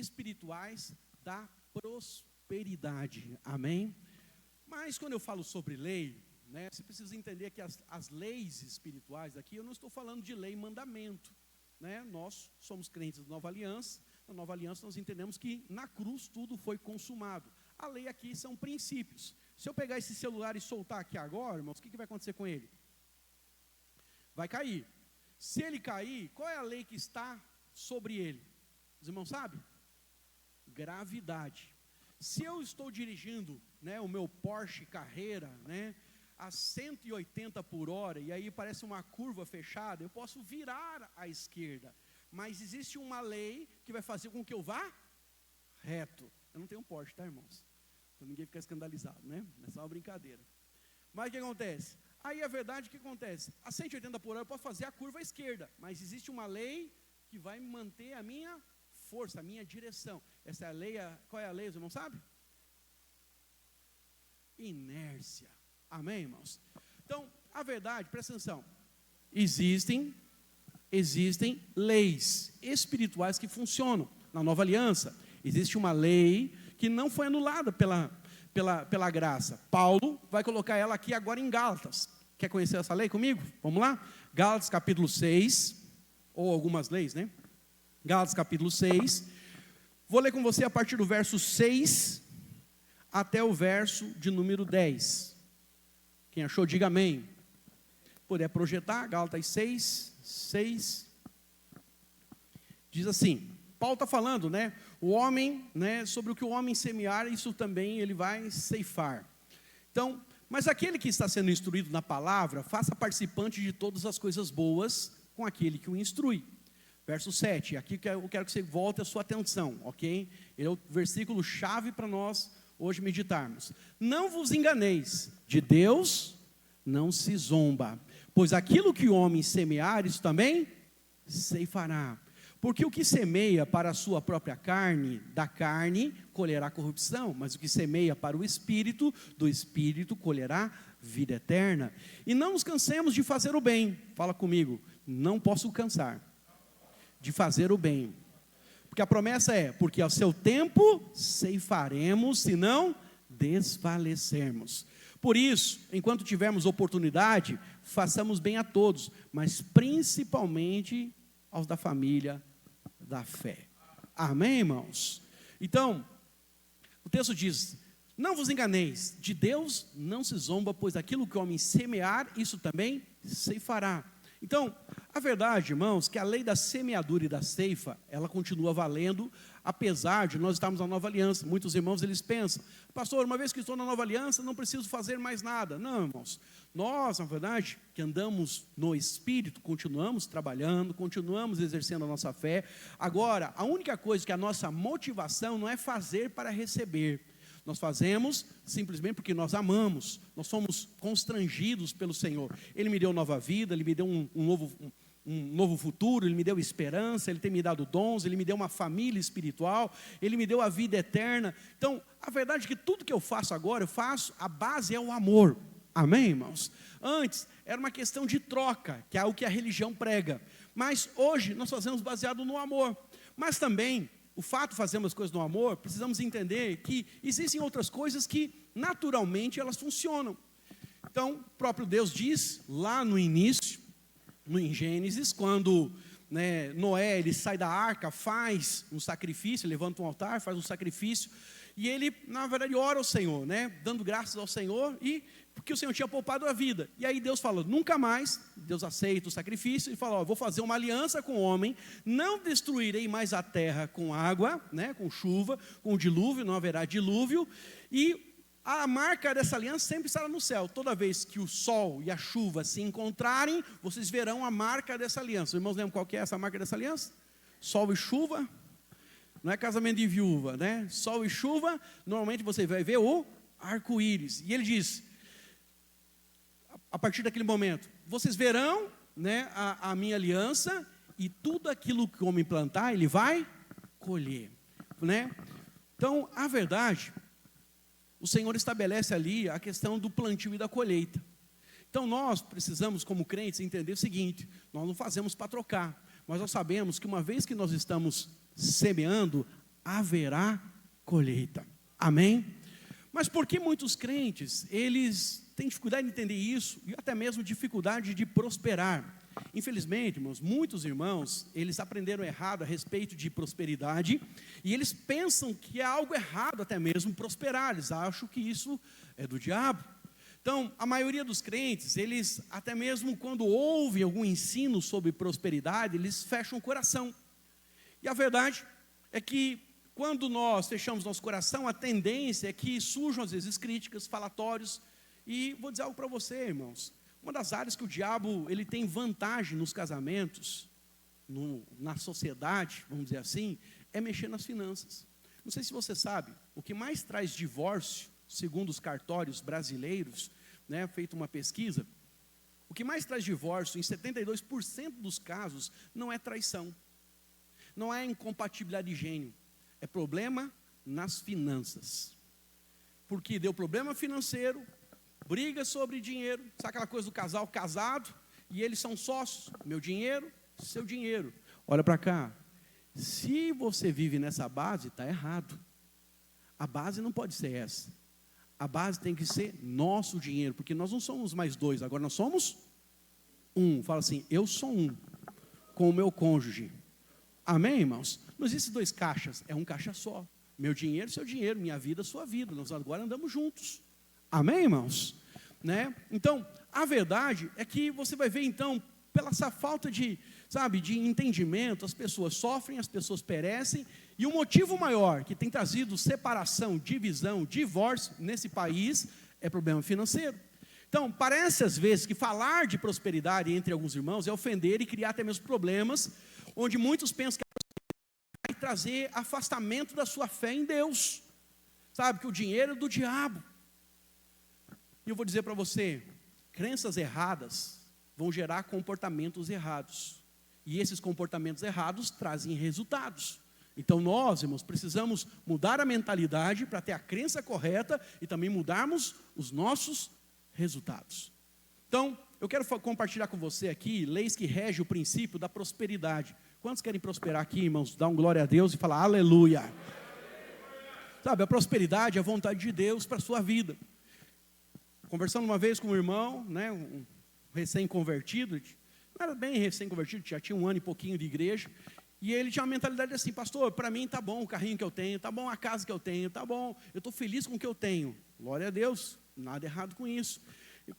espirituais da prosperidade. Amém? Mas quando eu falo sobre lei, né, você precisa entender que as leis espirituais aqui, eu não estou falando de lei e mandamento, né? Nós somos crentes da Nova Aliança. Na Nova Aliança nós entendemos que na cruz tudo foi consumado. A lei aqui são princípios. Se eu pegar esse celular e soltar aqui agora, irmãos, o que vai acontecer com ele? Vai cair. Se ele cair, qual é a lei que está sobre ele? Os irmãos sabem? Gravidade. Se eu estou dirigindo, né, o meu Porsche Carrera, né, a 180 por hora, e aí parece uma curva fechada, eu posso virar à esquerda. Mas existe uma lei que vai fazer com que eu vá reto. Eu não tenho um Porsche, tá, irmãos? Para ninguém ficar escandalizado, né? É só uma brincadeira. Mas o que acontece? Aí a verdade, o que acontece? A 180 por hora eu posso fazer a curva à esquerda, mas existe uma lei que vai manter a minha força, a minha direção. Essa é a lei, qual é a lei, os irmãos sabem? Inércia. Amém, irmãos? Então, a verdade, presta atenção, existem leis espirituais que funcionam. Na Nova Aliança, existe uma lei que não foi anulada pela graça. Paulo vai colocar ela aqui agora em Gálatas. Quer conhecer essa lei comigo? Vamos lá? Gálatas capítulo 6, ou algumas leis, né? Gálatas capítulo 6. Vou ler com você a partir do verso 6 até o verso de número 10. Quem achou, diga amém. Puder projetar, Gálatas 6, diz assim, Paulo está falando, né, o homem, né, sobre o que o homem semear, isso também ele vai ceifar. Então, mas aquele que está sendo instruído na palavra, faça participante de todas as coisas boas com aquele que o instrui. Verso 7, aqui eu quero que você volte a sua atenção, ok? Ele é o versículo chave para nós hoje meditarmos. Não vos enganeis, de Deus não se zomba, pois aquilo que o homem semear, isso também ceifará. Porque o que semeia para a sua própria carne, da carne colherá corrupção, mas o que semeia para o Espírito, do Espírito colherá vida eterna. E não nos cansemos de fazer o bem. Fala comigo, não posso cansar de fazer o bem. Porque a promessa é, porque ao seu tempo ceifaremos, se não desfalecermos. Por isso, enquanto tivermos oportunidade, façamos bem a todos, mas principalmente aos da família da fé. Amém, irmãos? Então, o texto diz, não vos enganeis, de Deus não se zomba, pois aquilo que o homem semear, isso também ceifará. Então, a verdade, irmãos, que a lei da semeadura e da ceifa, ela continua valendo, apesar de nós estarmos na Nova Aliança. Muitos irmãos, eles pensam, pastor, uma vez que estou na Nova Aliança, não preciso fazer mais nada. Não, irmãos, nós, na verdade, que andamos no Espírito, continuamos trabalhando, continuamos exercendo a nossa fé. Agora, a única coisa que a nossa motivação não é fazer para receber. Nós fazemos simplesmente porque nós amamos, nós somos constrangidos pelo Senhor. Ele me deu nova vida, Ele me deu um novo futuro, Ele me deu esperança, Ele tem me dado dons, Ele me deu uma família espiritual, Ele me deu a vida eterna. Então, a verdade é que tudo que eu faço agora, a base é o amor. Amém, irmãos? Antes, era uma questão de troca, que é o que a religião prega. Mas hoje, nós fazemos baseado no amor. Mas também, o fato de fazermos as coisas no amor, precisamos entender que existem outras coisas que naturalmente elas funcionam. Então, o próprio Deus diz lá no início, em Gênesis, quando Noé ele sai da arca, faz um sacrifício, levanta um altar, faz um sacrifício, e ele, na verdade, ora ao Senhor, dando graças ao Senhor, porque o Senhor tinha poupado a vida. E aí Deus fala, nunca mais, Deus aceita o sacrifício e fala, vou fazer uma aliança com o homem, não destruirei mais a terra com água, com chuva, com dilúvio, não haverá dilúvio, e a marca dessa aliança sempre estará no céu. Toda vez que o sol e a chuva se encontrarem, vocês verão a marca dessa aliança. Os irmãos lembram qual que é essa marca dessa aliança? Sol e chuva, não é casamento de viúva, Sol e chuva, normalmente você vai ver o arco-íris. E ele diz, a partir daquele momento, vocês verão a minha aliança, e tudo aquilo que o homem plantar, ele vai colher. Então, a verdade, o Senhor estabelece ali a questão do plantio e da colheita. Então nós precisamos, como crentes, entender o seguinte, nós não fazemos para trocar, mas nós sabemos que uma vez que nós estamos semeando, haverá colheita. Amém? Mas por que muitos crentes, eles têm dificuldade de entender isso, e até mesmo dificuldade de prosperar? Infelizmente, irmãos, muitos irmãos, eles aprenderam errado a respeito de prosperidade, e eles pensam que é algo errado até mesmo prosperar, eles acham que isso é do diabo. Então, a maioria dos crentes, eles até mesmo quando ouvem algum ensino sobre prosperidade, eles fecham o coração. E a verdade é que quando nós fechamos nosso coração, a tendência é que surjam às vezes críticas, falatórios, e vou dizer algo para você, irmãos. Uma das áreas que o diabo ele tem vantagem nos casamentos, na sociedade, vamos dizer assim, é mexer nas finanças. Não sei se você sabe, o que mais traz divórcio, segundo os cartórios brasileiros, né, feito uma pesquisa, o que mais traz divórcio, em 72% dos casos, não é traição, não é incompatibilidade de gênio, é problema nas finanças. Porque deu problema financeiro, briga sobre dinheiro, sabe aquela coisa do casal casado, e eles são sócios, meu dinheiro, seu dinheiro. Olha para cá, se você vive nessa base, está errado. A base não pode ser essa. A base tem que ser nosso dinheiro, porque nós não somos mais dois, agora nós somos um. Fala assim, eu sou um, com o meu cônjuge. Amém, irmãos? Não existe dois caixas, é um caixa só. Meu dinheiro, seu dinheiro, minha vida, sua vida. Nós agora andamos juntos. Amém, irmãos? Né? Então, a verdade é que você vai ver, então, pela essa falta de, de entendimento, as pessoas sofrem, as pessoas perecem, e o motivo maior que tem trazido separação, divisão, divórcio nesse país é problema financeiro. Então, parece às vezes que falar de prosperidade entre alguns irmãos é ofender e criar até mesmo problemas, onde muitos pensam que a prosperidade vai trazer afastamento da sua fé em Deus, que o dinheiro é do diabo. E eu vou dizer para você, crenças erradas vão gerar comportamentos errados. E esses comportamentos errados trazem resultados. Então nós, irmãos, precisamos mudar a mentalidade para ter a crença correta e também mudarmos os nossos resultados. Então, eu quero compartilhar com você aqui leis que regem o princípio da prosperidade. Quantos querem prosperar aqui, irmãos? Dá um glória a Deus e fala aleluia. A prosperidade é a vontade de Deus para a sua vida. Conversando uma vez com um irmão, né, um recém-convertido, não era bem recém-convertido, já tinha um ano e pouquinho de igreja, e ele tinha uma mentalidade assim, pastor, para mim está bom o carrinho que eu tenho, está bom a casa que eu tenho, está bom, eu estou feliz com o que eu tenho, glória a Deus, nada errado com isso.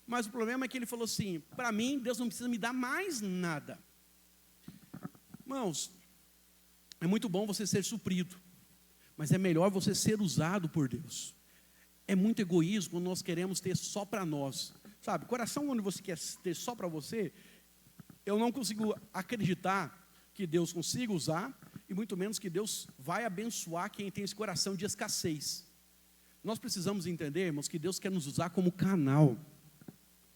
Mas o problema é que ele falou assim, para mim Deus não precisa me dar mais nada. Irmãos, é muito bom você ser suprido, mas é melhor você ser usado por Deus. É muito egoísmo quando nós queremos ter só para nós. Coração onde você quer ter só para você, eu não consigo acreditar que Deus consiga usar, e muito menos que Deus vai abençoar quem tem esse coração de escassez. Nós precisamos entender, irmãos, que Deus quer nos usar como canal.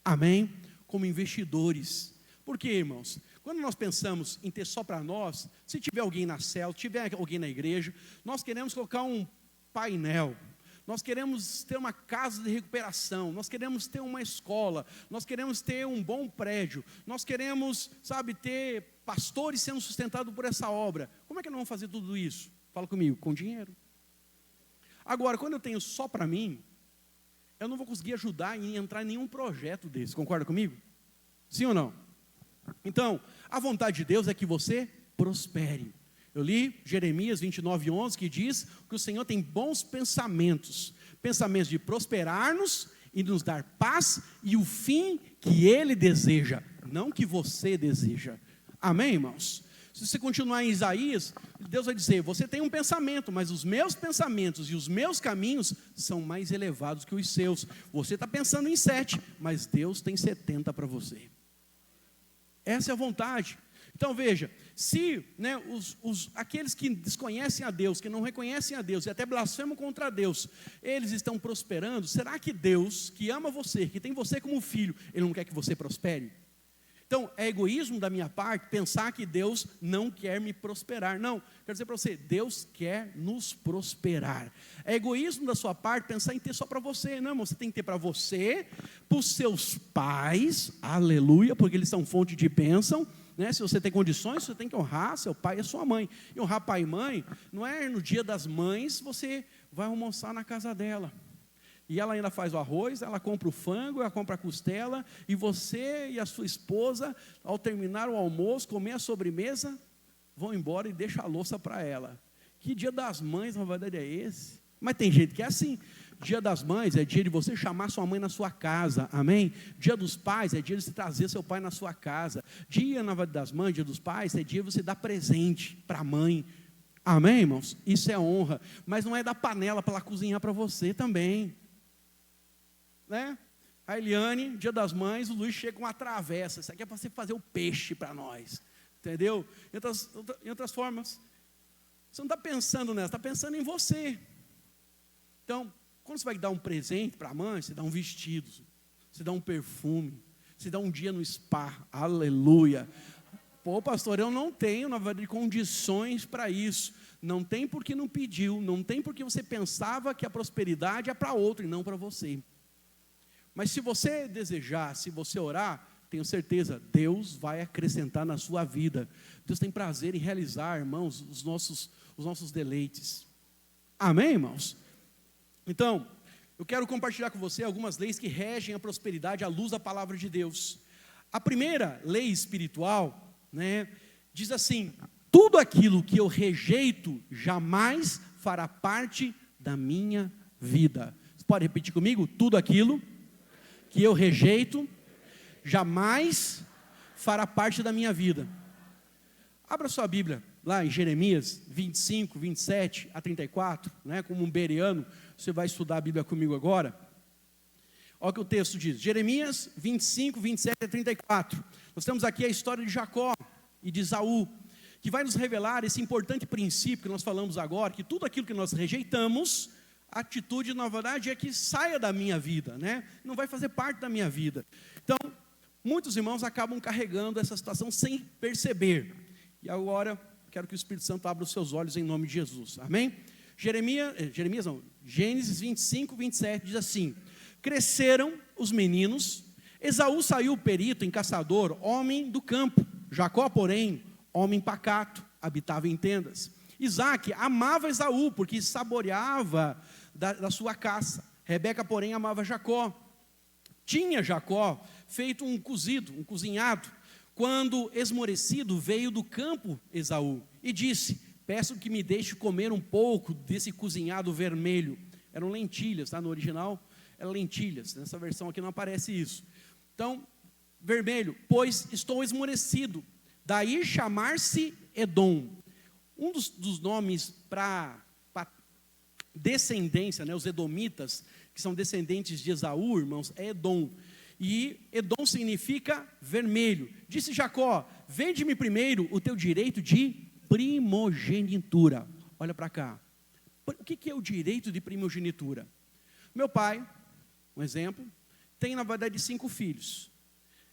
Amém? Como investidores. Por quê, irmãos? Quando nós pensamos em ter só para nós, se tiver alguém na célula, tiver alguém na igreja, nós queremos colocar um painel, nós queremos ter uma casa de recuperação, nós queremos ter uma escola, nós queremos ter um bom prédio, nós queremos, ter pastores sendo sustentados por essa obra. Como é que nós vamos fazer tudo isso? Fala comigo, com dinheiro. Agora, quando eu tenho só para mim, eu não vou conseguir ajudar em entrar em nenhum projeto desse, concorda comigo? Sim ou não? Então, a vontade de Deus é que você prospere. Eu li Jeremias 29:11, que diz que o Senhor tem bons pensamentos, pensamentos de prosperar-nos e nos dar paz e o fim que Ele deseja, não que você deseja. Amém, irmãos? Se você continuar em Isaías, Deus vai dizer, você tem um pensamento, mas os meus pensamentos e os meus caminhos são mais elevados que os seus. Você está pensando em 7, mas Deus tem 70 para você. Essa é a vontade. Então veja, se aqueles que desconhecem a Deus, que não reconhecem a Deus e até blasfemam contra Deus, eles estão prosperando, será que Deus, que ama você, que tem você como filho, Ele não quer que você prospere? Então, é egoísmo da minha parte pensar que Deus não quer me prosperar. Não, quero dizer para você, Deus quer nos prosperar. É egoísmo da sua parte pensar em ter só para você. Não, irmão, você tem que ter para você, para os seus pais, aleluia, porque eles são fonte de bênção, né? Se você tem condições, você tem que honrar seu pai e a sua mãe. E honrar pai e mãe, não é no dia das mães, você vai almoçar na casa dela. E ela ainda faz o arroz, ela compra o frango, ela compra a costela, e você e a sua esposa, ao terminar o almoço, comer a sobremesa, vão embora e deixam a louça para ela. Que dia das mães, na verdade, é esse? Mas tem gente que é assim. Dia das mães é dia de você chamar sua mãe na sua casa, amém? Dia dos pais é dia de você trazer seu pai na sua casa. Dia, na verdade, das mães, dia dos pais, é dia de você dar presente para a mãe. Amém, irmãos? Isso é honra. Mas não é dar panela para ela cozinhar para você também. Né? A Eliane, dia das mães, o Luiz chega com uma travessa. Isso aqui é para você fazer o peixe para nós. Entendeu? Em outras formas, você não está pensando nessa, está pensando em você. Então, quando você vai dar um presente para a mãe, você dá um vestido, você dá um perfume, você dá um dia no spa, aleluia. Pô, pastor, eu não tenho, na verdade, condições para isso. Não tem porque não pediu, não tem porque você pensava que a prosperidade é para outro e não para você. Mas se você desejar, se você orar, tenho certeza, Deus vai acrescentar na sua vida. Deus tem prazer em realizar, irmãos, os nossos deleites. Amém, irmãos? Então, eu quero compartilhar com você algumas leis que regem a prosperidade à luz da palavra de Deus. A primeira lei espiritual, né, diz assim: tudo aquilo que eu rejeito jamais fará parte da minha vida. Você pode repetir comigo? Tudo aquilo que eu rejeito jamais fará parte da minha vida. Abra sua Bíblia lá em Jeremias 25, 27 a 34, né, como um bereano, você vai estudar a Bíblia comigo agora. Olha o que o texto diz, Jeremias 25, 27 a 34. Nós temos aqui a história de Jacó e de Esaú, que vai nos revelar esse importante princípio que nós falamos agora, que tudo aquilo que nós rejeitamos, a atitude, na verdade, é que saia da minha vida, né? Não vai fazer parte da minha vida. Então, muitos irmãos acabam carregando essa situação sem perceber. E agora, quero que o Espírito Santo abra os seus olhos em nome de Jesus, amém? Gênesis 25, 27 diz assim: cresceram os meninos, Esaú saiu perito em caçador, homem do campo. Jacó, porém, homem pacato, habitava em tendas. Isaac amava Esaú, porque saboreava da sua caça. Rebeca, porém, amava Jacó. Tinha Jacó feito um cozinhado, quando esmorecido veio do campo Esaú, e disse: peço que me deixe comer um pouco desse cozinhado vermelho. Eram lentilhas, tá? No original eram lentilhas, nessa versão aqui não aparece isso. Então, vermelho, pois estou esmorecido. Daí chamar-se Edom. Um dos nomes para descendência, né, os edomitas, que são descendentes de Esaú, irmãos, é Edom. E Edom significa vermelho. Disse Jacó: vende-me primeiro o teu direito de primogenitura. Olha para cá. O que é o direito de primogenitura? Meu pai, um exemplo, tem na verdade 5 filhos.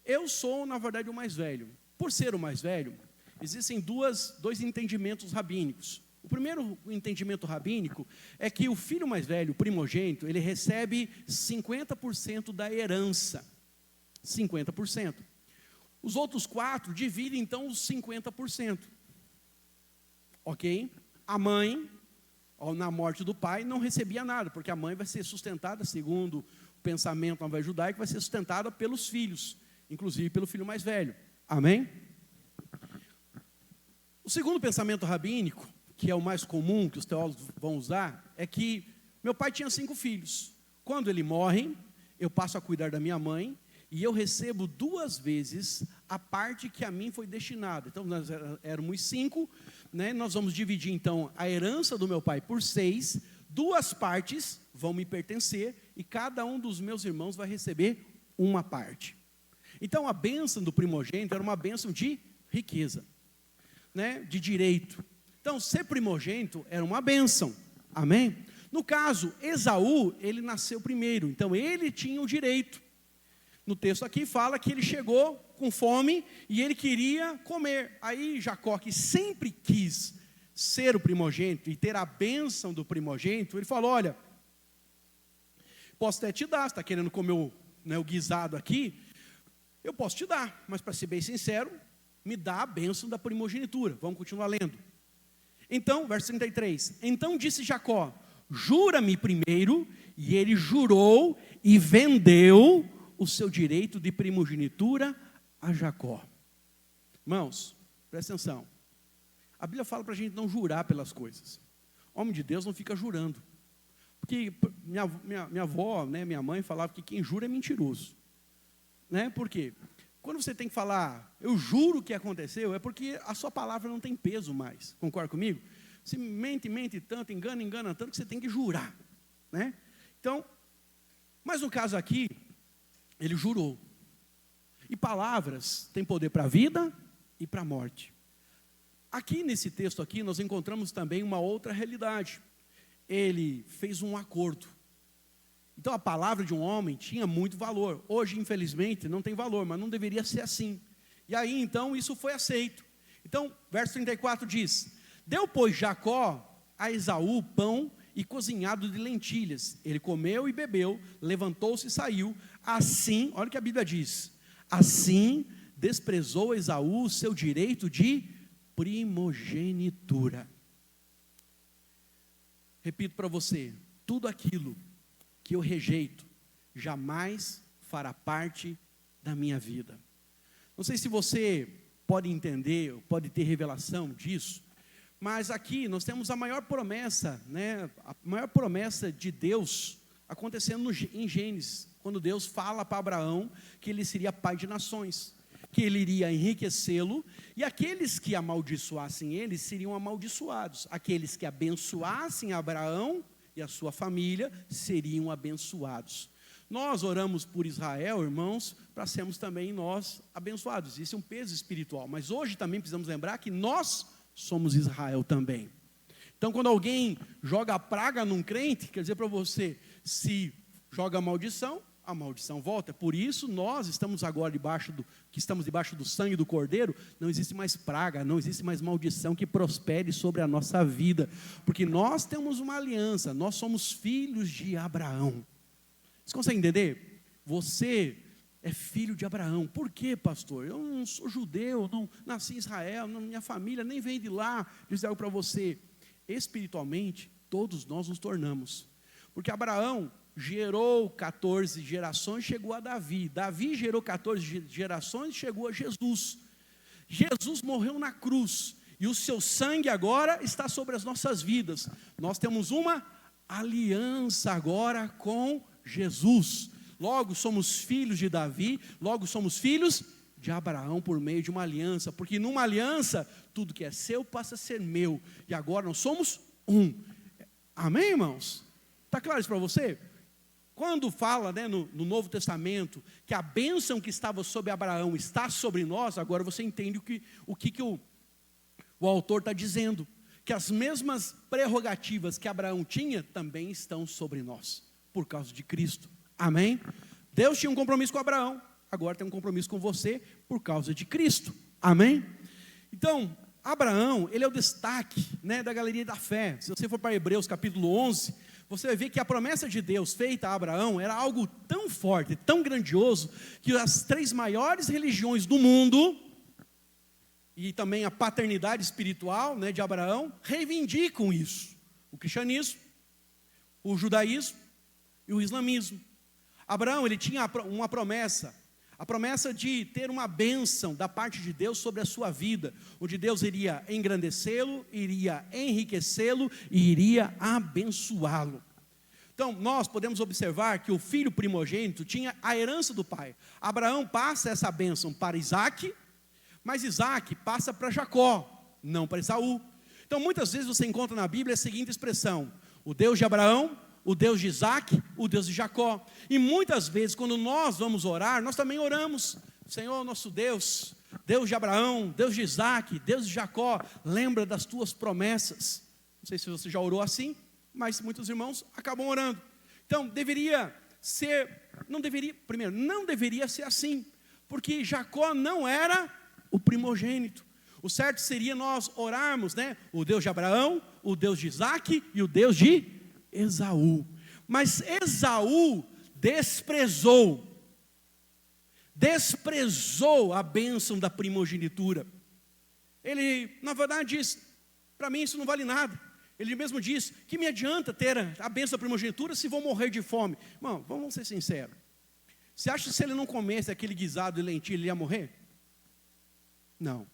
Eu sou na verdade o mais velho. Por ser o mais velho, existem dois entendimentos rabínicos. O primeiro entendimento rabínico é que o filho mais velho, o primogênito, ele recebe 50% da herança. 50%. Os outros 4 dividem então os 50%. Ok? A mãe, na morte do pai, não recebia nada, porque a mãe vai ser sustentada, segundo o pensamento na judaico, vai ser sustentada pelos filhos, inclusive pelo filho mais velho. Amém? O segundo pensamento rabínico, que é o mais comum, que os teólogos vão usar, é que meu pai tinha 5 filhos. Quando ele morre, eu passo a cuidar da minha mãe, e eu recebo 2 vezes a parte que a mim foi destinada. Então, nós éramos 5, né? Nós vamos dividir, então, a herança do meu pai por 6, 2 partes vão me pertencer, e cada um dos meus irmãos vai receber uma parte. Então, a bênção do primogênito era uma bênção de riqueza, né? De direito. Então, ser primogênito era uma bênção, amém? No caso, Esaú, ele nasceu primeiro, então ele tinha o direito. No texto aqui fala que ele chegou com fome e ele queria comer. Aí Jacó, que sempre quis ser o primogênito e ter a bênção do primogênito, ele falou: olha, posso até te dar, você está querendo comer o guisado aqui, eu posso te dar, mas para ser bem sincero, me dá a bênção da primogenitura. Vamos continuar lendo. Então, verso 33. Então disse Jacó: jura-me primeiro. E ele jurou e vendeu o seu direito de primogenitura a Jacó. Irmãos, presta atenção. A Bíblia fala para a gente não jurar pelas coisas. Homem de Deus não fica jurando. Porque minha avó, né, minha mãe falava que quem jura é mentiroso. Né? Por quê? Quando você tem que falar, eu juro que aconteceu, é porque a sua palavra não tem peso mais. Concorda comigo? Se mente tanto, engana tanto, que você tem que jurar. Né? Então, mas no caso aqui, ele jurou. E palavras têm poder para a vida e para a morte. Aqui nesse texto aqui, nós encontramos também uma outra realidade. Ele fez um acordo. Então a palavra de um homem tinha muito valor. Hoje, infelizmente, não tem valor, mas não deveria ser assim. E aí, então, isso foi aceito. Então, verso 34 diz: deu, pois, Jacó a Esaú pão e cozinhado de lentilhas. Ele comeu e bebeu, levantou-se e saiu. Assim, olha o que a Bíblia diz: assim desprezou Esaú o seu direito de primogenitura. Repito para você, tudo aquilo que eu rejeito, jamais fará parte da minha vida. Não sei se você pode entender, pode ter revelação disso, mas aqui nós temos a maior promessa, né, a maior promessa de Deus acontecendo em Gênesis, quando Deus fala para Abraão que ele seria pai de nações, que ele iria enriquecê-lo, e aqueles que amaldiçoassem ele seriam amaldiçoados, aqueles que abençoassem Abraão e a sua família seriam abençoados. Nós oramos por Israel, irmãos, para sermos também nós abençoados. Isso é um peso espiritual, mas hoje também precisamos lembrar que nós somos Israel também. Então, quando alguém joga a praga num crente, quer dizer para você, se joga a maldição volta. Por isso nós estamos agora debaixo do sangue do Cordeiro. Não existe mais praga, não existe mais maldição que prospere sobre a nossa vida, porque nós temos uma aliança, nós somos filhos de Abraão. Você consegue entender? Você é filho de Abraão. Por quê, pastor? Eu não sou judeu, não nasci em Israel, minha família nem vem de lá. Diz algo para você. Espiritualmente, todos nós nos tornamos. Porque Abraão gerou 14 gerações, chegou a Davi. Davi gerou 14 gerações, chegou a Jesus. Jesus morreu na cruz, e o seu sangue agora está sobre as nossas vidas. Nós temos uma aliança agora com Jesus. Logo somos filhos de Davi, logo somos filhos de Abraão por meio de uma aliança, porque numa aliança, tudo que é seu passa a ser meu, e agora nós somos um. Amém, irmãos? Está claro isso para você? Quando fala, né, no Novo Testamento, que a bênção que estava sobre Abraão está sobre nós, agora você entende o que o autor está dizendo, que as mesmas prerrogativas que Abraão tinha, também estão sobre nós, por causa de Cristo. Amém? Deus tinha um compromisso com Abraão, agora tem um compromisso com você, por causa de Cristo. Amém? Então, Abraão, ele é o destaque, né, da galeria da fé. Se você for para Hebreus capítulo 11, você vai ver que a promessa de Deus feita a Abraão era algo tão forte, tão grandioso, que as 3 maiores religiões do mundo, e também a paternidade espiritual, né, de Abraão, reivindicam isso. O cristianismo, o judaísmo e o islamismo. Abraão, ele tinha uma promessa, a promessa de ter uma bênção da parte de Deus sobre a sua vida, onde Deus iria engrandecê-lo, iria enriquecê-lo e iria abençoá-lo. Então, nós podemos observar que o filho primogênito tinha a herança do pai. Abraão passa essa bênção para Isaac, mas Isaac passa para Jacó, não para Esaú. Então, muitas vezes você encontra na Bíblia a seguinte expressão: o Deus de Abraão, o Deus de Isaac, o Deus de Jacó. E muitas vezes, quando nós vamos orar, nós também oramos: Senhor nosso Deus, Deus de Abraão, Deus de Isaac, Deus de Jacó, lembra das tuas promessas. Não sei se você já orou assim, mas muitos irmãos acabam orando. Então, não deveria ser assim, porque Jacó não era o primogênito. O certo seria nós orarmos, né, o Deus de Abraão, o Deus de Isaac e o Deus de Esaú. Mas Esaú desprezou a bênção da primogenitura. ele, na verdade, diz, para mim isso não vale nada. Ele mesmo diz, que me adianta ter a bênção da primogenitura se vou morrer de fome? Irmão, vamos ser sinceros. Você acha que se ele não comesse aquele guisado de lentilha, ele ia morrer? Não.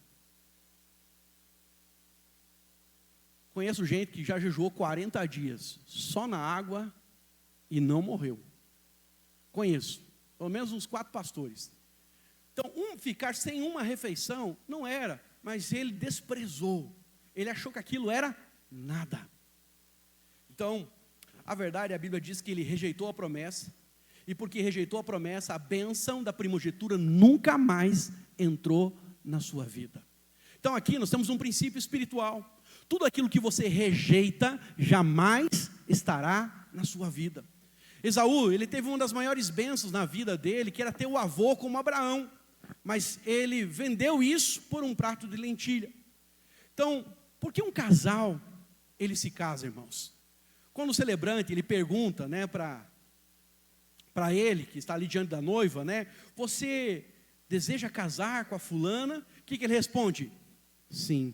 Conheço gente que já jejuou 40 dias, só na água, e não morreu. Conheço, pelo menos uns 4 pastores. Então, ficar sem uma refeição, não era, mas ele desprezou. Ele achou que aquilo era nada. Então, a verdade, a Bíblia diz que ele rejeitou a promessa, e porque rejeitou a promessa, a bênção da primogenitura nunca mais entrou na sua vida. Então aqui nós temos um princípio espiritual. Tudo aquilo que você rejeita, jamais estará na sua vida. Esaú, ele teve uma das maiores bênçãos na vida dele, que era ter o avô como Abraão, mas ele vendeu isso por um prato de lentilha. Então, por que um casal, ele se casa, irmãos? Quando o celebrante, ele pergunta, né, para ele, que está ali diante da noiva, né, você deseja casar com a fulana? O que ele responde? Sim.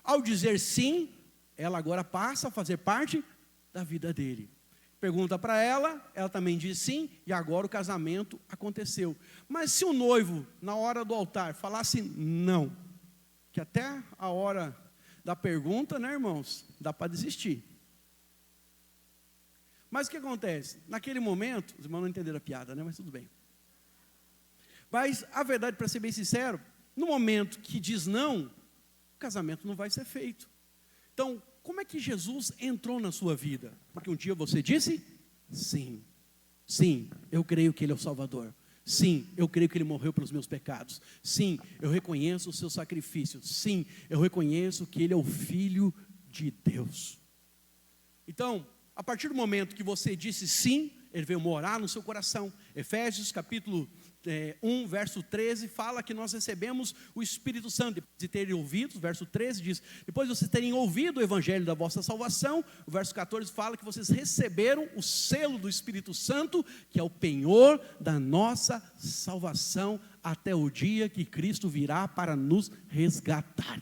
Ao dizer sim, ela agora passa a fazer parte da vida dele. Pergunta para ela também diz sim, e agora o casamento aconteceu. Mas se o noivo, na hora do altar, falasse não, que até a hora da pergunta, né, irmãos, dá para desistir. Mas o que acontece? Naquele momento, os irmãos não entenderam a piada, né, mas tudo bem. Mas a verdade, para ser bem sincero, no momento que diz não, o casamento não vai ser feito. Então, como é que Jesus entrou na sua vida? Porque um dia você disse, sim, sim, eu creio que Ele é o Salvador. Sim, eu creio que Ele morreu pelos meus pecados. Sim, eu reconheço o seu sacrifício. Sim, eu reconheço que Ele é o Filho de Deus. Então, a partir do momento que você disse sim, Ele veio morar no seu coração. Efésios capítulo 1, verso 13, fala que nós recebemos o Espírito Santo, depois de terem ouvido, verso 13 diz, depois de vocês terem ouvido o Evangelho da vossa salvação, o verso 14 fala que vocês receberam o selo do Espírito Santo, que é o penhor da nossa salvação, até o dia que Cristo virá para nos resgatar.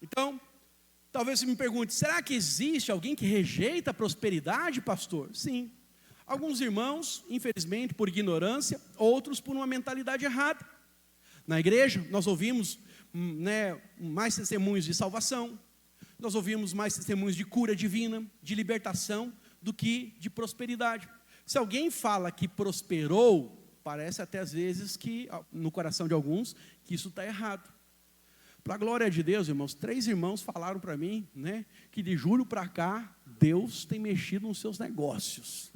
Então, talvez você me pergunte, será que existe alguém que rejeita a prosperidade, pastor? Sim. Alguns irmãos, infelizmente, por ignorância, outros por uma mentalidade errada. Na igreja, nós ouvimos mais testemunhos de salvação, nós ouvimos mais testemunhos de cura divina, de libertação, do que de prosperidade. Se alguém fala que prosperou, parece até às vezes que, no coração de alguns, que isso está errado. Para a glória de Deus, irmãos, 3 irmãos falaram para mim, né, que de julho para cá, Deus tem mexido nos seus negócios.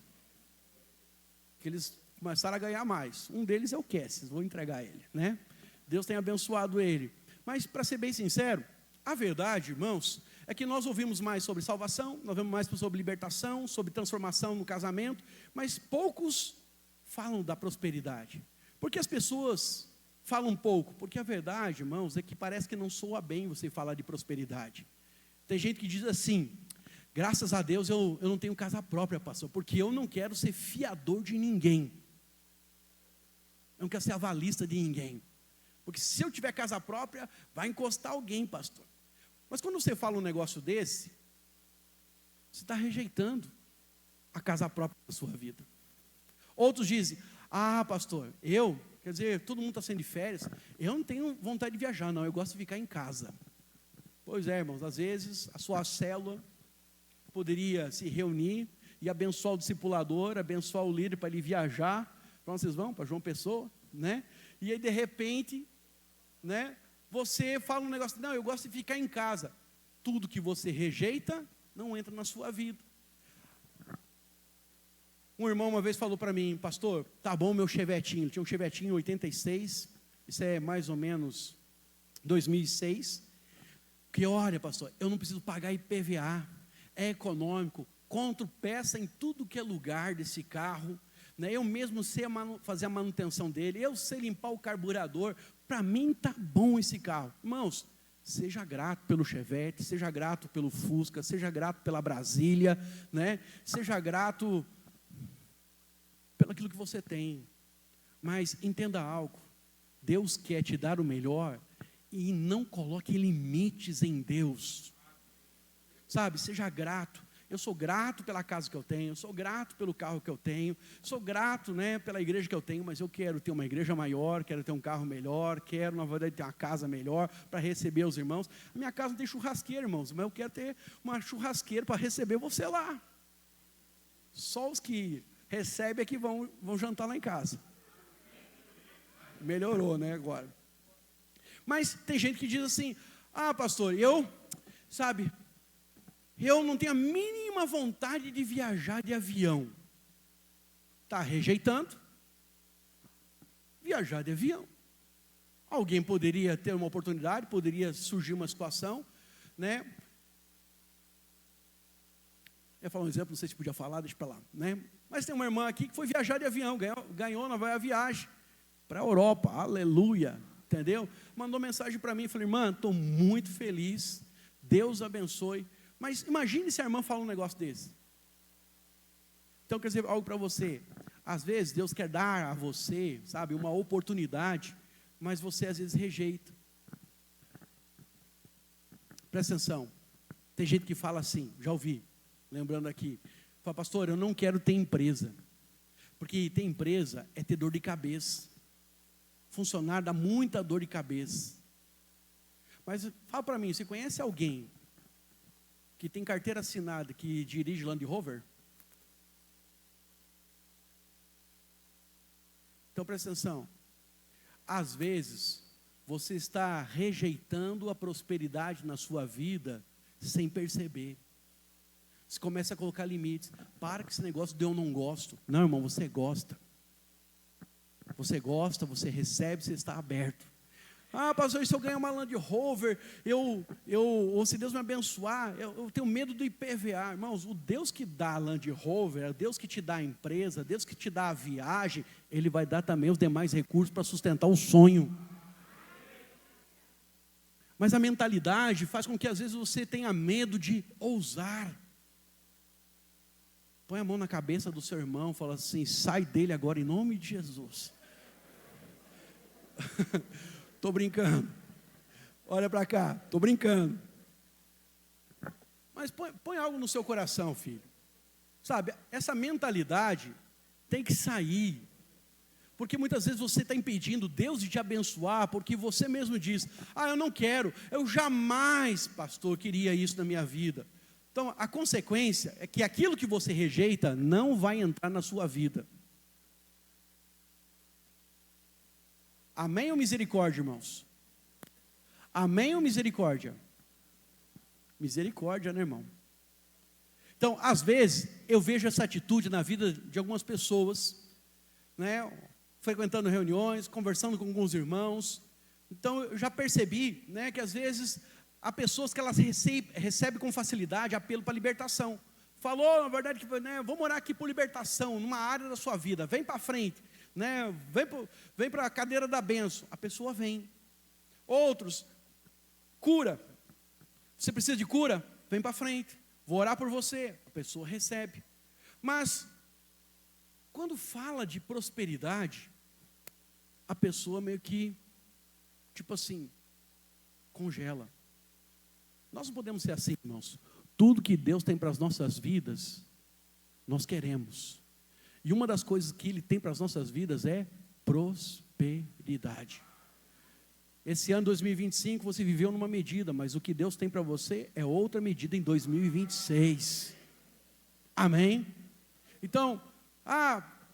Que eles começaram a ganhar mais. Um deles é o Kessis, vou entregar ele, né? Deus tem abençoado ele. Mas, para ser bem sincero, a verdade, irmãos, é que nós ouvimos mais sobre salvação, nós ouvimos mais sobre libertação, sobre transformação no casamento, mas poucos falam da prosperidade. Porque as pessoas falam pouco? Porque a verdade, irmãos, é que parece que não soa bem você falar de prosperidade. Tem gente que diz assim, graças a Deus eu não tenho casa própria, pastor, porque eu não quero ser fiador de ninguém. Eu não quero ser avalista de ninguém. Porque se eu tiver casa própria, vai encostar alguém, pastor. Mas quando você fala um negócio desse, você está rejeitando a casa própria da sua vida. Outros dizem, pastor, quer dizer, todo mundo está saindo de férias, eu não tenho vontade de viajar, não, eu gosto de ficar em casa. Pois é, irmãos, às vezes a sua célula poderia se reunir e abençoar o discipulador, abençoar o líder para ele viajar. Para onde vocês vão? Para João Pessoa, né? E aí de repente, né, você fala um negócio, não, eu gosto de ficar em casa. Tudo que você rejeita não entra na sua vida. Um irmão uma vez falou para mim, pastor, tá bom meu chevetinho, tinha um chevetinho 86, isso é mais ou menos 2006, que olha, pastor, eu não preciso pagar IPVA, é econômico, compro peça em tudo que é lugar desse carro, né? Eu mesmo sei fazer a manutenção dele, eu sei limpar o carburador, para mim está bom esse carro. Irmãos, seja grato pelo Chevette, seja grato pelo Fusca, seja grato pela Brasília, né? Seja grato pelo aquilo que você tem, mas entenda algo, Deus quer te dar o melhor, E não coloque limites em Deus. Sabe, seja grato. Eu sou grato pela casa que eu tenho, eu sou grato pelo carro que eu tenho, sou grato, né, pela igreja que eu tenho, mas eu quero ter uma igreja maior, quero ter um carro melhor, quero, na verdade, ter uma casa melhor para receber os irmãos. A minha casa não tem churrasqueira, irmãos, mas eu quero ter uma churrasqueira para receber você lá. Só os que recebem é que vão jantar lá em casa. Melhorou, né, agora. Mas tem gente que diz assim, pastor, eu não tenho a mínima vontade de viajar de avião. Está rejeitando viajar de avião. Alguém poderia ter uma oportunidade, poderia surgir uma situação, né? Eu ia falar um exemplo, não sei se podia falar, deixa para lá, né? Mas tem uma irmã aqui que foi viajar de avião, ganhou na viagem para a Europa, aleluia, entendeu? Mandou mensagem para mim, falei, irmã, estou muito feliz, Deus abençoe. Mas imagine se a irmã fala um negócio desse. Então, quer dizer algo para você. Às vezes, Deus quer dar a você, sabe, uma oportunidade, mas você às vezes rejeita. Presta atenção. Tem gente que fala assim, já ouvi, lembrando aqui. Fala, pastor, eu não quero ter empresa. Porque ter empresa é ter dor de cabeça. Funcionário dá muita dor de cabeça. Mas fala para mim, você conhece alguém que tem carteira assinada, que dirige Land Rover? Então presta atenção, às vezes você está rejeitando a prosperidade na sua vida sem perceber. Você começa a colocar limites. Para com esse negócio de eu não gosto. Não, irmão, você gosta. Você gosta, você recebe, você está aberto. Pastor, se eu ganhar uma Land Rover, ou se Deus me abençoar, eu tenho medo do IPVA. Irmãos, o Deus que dá a Land Rover, o Deus que te dá a empresa, o Deus que te dá a viagem, Ele vai dar também os demais recursos para sustentar o sonho. Mas a mentalidade faz com que às vezes você tenha medo de ousar. Põe a mão na cabeça do seu irmão, fala assim, sai dele agora em nome de Jesus. Estou brincando. Olha para cá, estou brincando. Mas põe algo no seu coração, filho. Sabe, essa mentalidade tem que sair. Porque muitas vezes você está impedindo Deus de te abençoar, porque você mesmo diz, eu não quero, eu jamais, pastor, queria isso na minha vida. Então, a consequência é que aquilo que você rejeita não vai entrar na sua vida. Amém ou misericórdia, irmãos? Amém ou misericórdia? Misericórdia, né, irmão? Então, às vezes, eu vejo essa atitude na vida de algumas pessoas, né, frequentando reuniões, conversando com alguns irmãos. Então, eu já percebi, né, que às vezes, há pessoas que elas recebem com facilidade apelo para libertação. Falou, na verdade, que, né, vou morar aqui por libertação, numa área da sua vida, vem para frente. Né, vem para a cadeira da bênção, a pessoa vem. Outros, cura, você precisa de cura? Vem para frente, vou orar por você, a pessoa recebe. Mas, quando fala de prosperidade, a pessoa meio que, tipo assim, congela. Nós não podemos ser assim, irmãos. Tudo que Deus tem para as nossas vidas, nós queremos. E uma das coisas que Ele tem para as nossas vidas é prosperidade. Esse ano 2025 você viveu numa medida, mas o que Deus tem para você é outra medida em 2026. Amém? Então,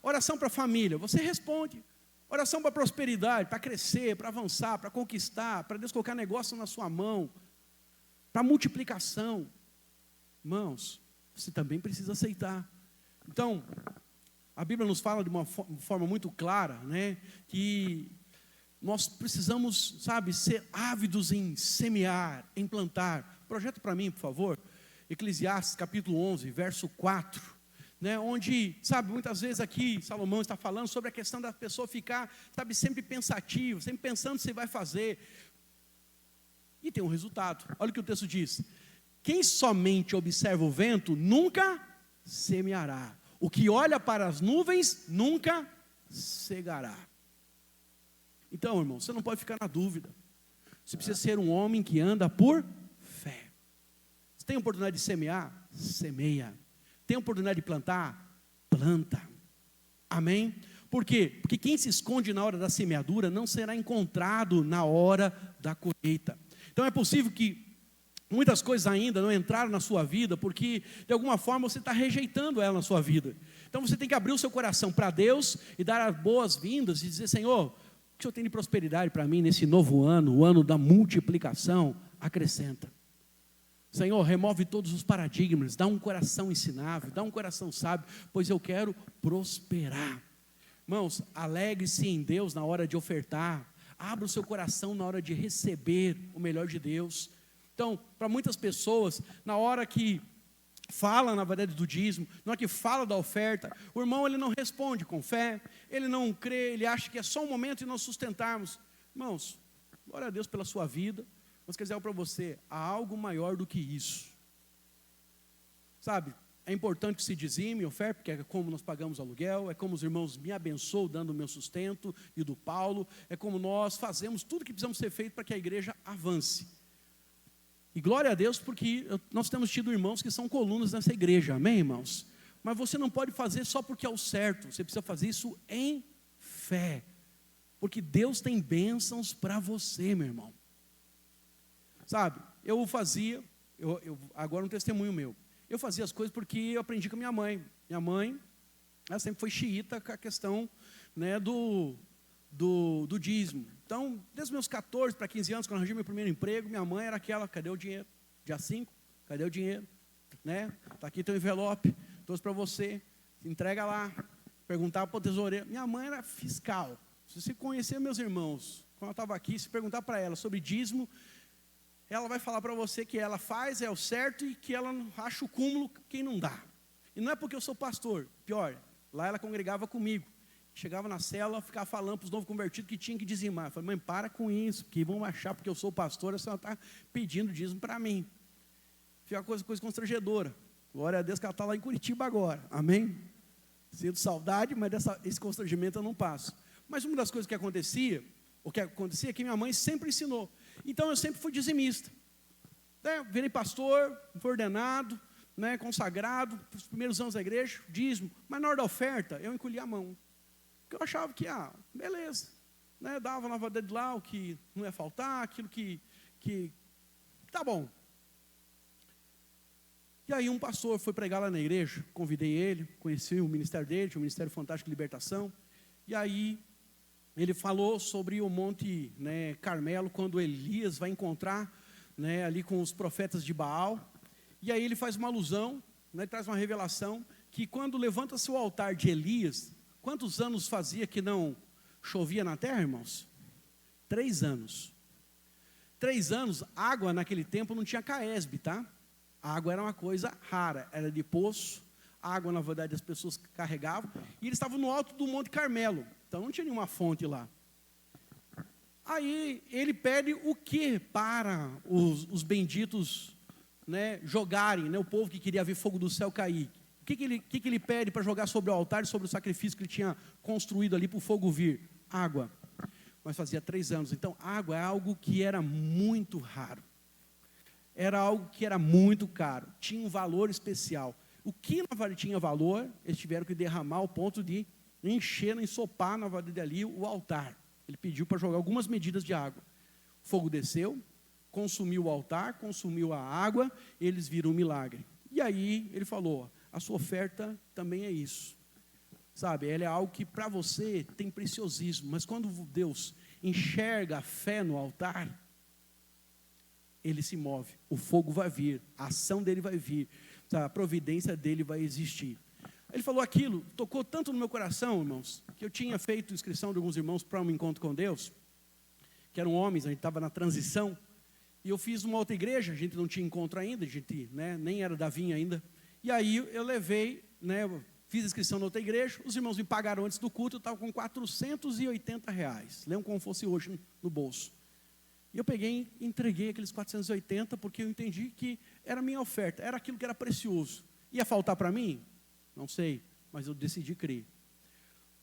oração para a família, você responde. Oração para a prosperidade, para crescer, para avançar, para conquistar, para Deus colocar negócio na sua mão, para multiplicação. Irmãos, você também precisa aceitar. Então, a Bíblia nos fala de uma forma muito clara, né, que nós precisamos, sabe, ser ávidos em semear, em plantar. Projeta para mim, por favor, Eclesiastes capítulo 11, verso 4, né, onde, sabe, muitas vezes aqui Salomão está falando sobre a questão da pessoa ficar, sabe, sempre pensativo, sempre pensando se vai fazer, e tem um resultado. Olha o que o texto diz: quem somente observa o vento nunca semeará. O que olha para as nuvens nunca cegará. Então, irmão, você não pode ficar na dúvida. Você precisa ser um homem que anda por fé. Você tem a oportunidade de semear? Semeia. Tem a oportunidade de plantar? Planta. Amém? Por quê? Porque quem se esconde na hora da semeadura não será encontrado na hora da colheita. Então é possível que muitas coisas ainda não entraram na sua vida, porque de alguma forma você está rejeitando ela na sua vida. Então você tem que abrir o seu coração para Deus e dar as boas-vindas e dizer: Senhor, o que o Senhor tem de prosperidade para mim nesse novo ano, o ano da multiplicação? Acrescenta. Senhor, remove todos os paradigmas, dá um coração ensinável, dá um coração sábio, pois eu quero prosperar. Irmãos, alegre-se em Deus na hora de ofertar, abra o seu coração na hora de receber o melhor de Deus. Então, para muitas pessoas, na hora que fala, na verdade, do dízimo, na hora que fala da oferta, o irmão ele não responde com fé, ele não crê, ele acha que é só um momento de nós sustentarmos. Irmãos, glória a Deus pela sua vida, mas quer dizer algo para você, há algo maior do que isso. Sabe, é importante que se dizime, oferta, porque é como nós pagamos aluguel, é como os irmãos me abençoam dando o meu sustento e do Paulo, é como nós fazemos tudo que precisamos ser feito para que a igreja avance. E glória a Deus, porque nós temos tido irmãos que são colunas nessa igreja, amém, irmãos? Mas você não pode fazer só porque é o certo, você precisa fazer isso em fé, porque Deus tem bênçãos para você, meu irmão. Sabe, eu fazia, agora um testemunho meu, eu fazia as coisas porque eu aprendi com a minha mãe. Minha mãe, ela sempre foi xiita com a questão, né, do dízimo. Então, desde os meus 14 para 15 anos, quando eu arranjei meu primeiro emprego, minha mãe era aquela: cadê o dinheiro? Dia 5, cadê o dinheiro? Né? Está aqui teu envelope, trouxe para você, entrega lá. Perguntava para o tesoureiro. Minha mãe era fiscal. Se você conhecer meus irmãos, quando eu estava aqui, se perguntar para ela sobre dízimo, ela vai falar para você que ela faz, é o certo, e que ela acha o cúmulo quem não dá. E não é porque eu sou pastor, pior, lá ela congregava comigo. Chegava na cela, ficava falando para os novos convertidos que tinha que dizimar. Eu falei: mãe, para com isso, que vão achar porque eu sou pastor, a senhora está pedindo dízimo para mim. Fica coisa constrangedora. Glória a Deus que ela está lá em Curitiba agora, amém? Sinto saudade, mas esse constrangimento eu não passo. Mas uma das coisas que acontecia é que minha mãe sempre ensinou. Então eu sempre fui dizimista. Virei pastor, fui ordenado, né, consagrado, os primeiros anos da igreja, dízimo. Mas na hora da oferta, eu encolhia a mão. Porque eu achava que, beleza, né, dava na verdade lá o que não ia faltar, aquilo que tá bom. E aí um pastor foi pregar lá na igreja, convidei ele, conheci o ministério dele, tinha o Ministério Fantástico de Libertação, e aí ele falou sobre o Monte, né, Carmelo, quando Elias vai encontrar, né, ali com os profetas de Baal, e aí ele faz uma alusão, né, traz uma revelação, que quando levanta-se o altar de Elias, quantos anos fazia que não chovia na terra, irmãos? 3 anos. 3 anos, água naquele tempo não tinha Caesb, tá? A água era uma coisa rara, era de poço, água na verdade as pessoas carregavam, e eles estavam no alto do Monte Carmelo, então não tinha nenhuma fonte lá. Aí ele pede o que para os benditos, né, jogarem, né, o povo que queria ver fogo do céu cair. O que ele pede para jogar sobre o altar e sobre o sacrifício que ele tinha construído ali para o fogo vir? Água. Mas fazia 3 anos. Então, água é algo que era muito raro. Era algo que era muito caro. Tinha um valor especial. O que na verdade tinha valor, eles tiveram que derramar ao ponto de encher, ensopar na verdade ali o altar. Ele pediu para jogar algumas medidas de água. O fogo desceu, consumiu o altar, consumiu a água, eles viram um milagre. E aí ele falou: a sua oferta também é isso. Sabe, ela é algo que para você tem preciosismo, mas quando Deus enxerga a fé no altar, ele se move, o fogo vai vir, a ação dele vai vir, a providência dele vai existir. Ele falou aquilo, tocou tanto no meu coração, irmãos, que eu tinha feito inscrição de alguns irmãos para um encontro com Deus, que eram homens, a gente estava na transição, e eu fiz uma outra igreja, a gente não tinha encontro ainda, a gente, né, nem era da vinha ainda, e aí eu levei, né, fiz inscrição na outra igreja, os irmãos me pagaram antes do culto, eu estava com R$480, lembro como fosse hoje no bolso. E eu peguei e entreguei aqueles 480, porque eu entendi que era a minha oferta, era aquilo que era precioso. Ia faltar para mim? Não sei, mas eu decidi crer.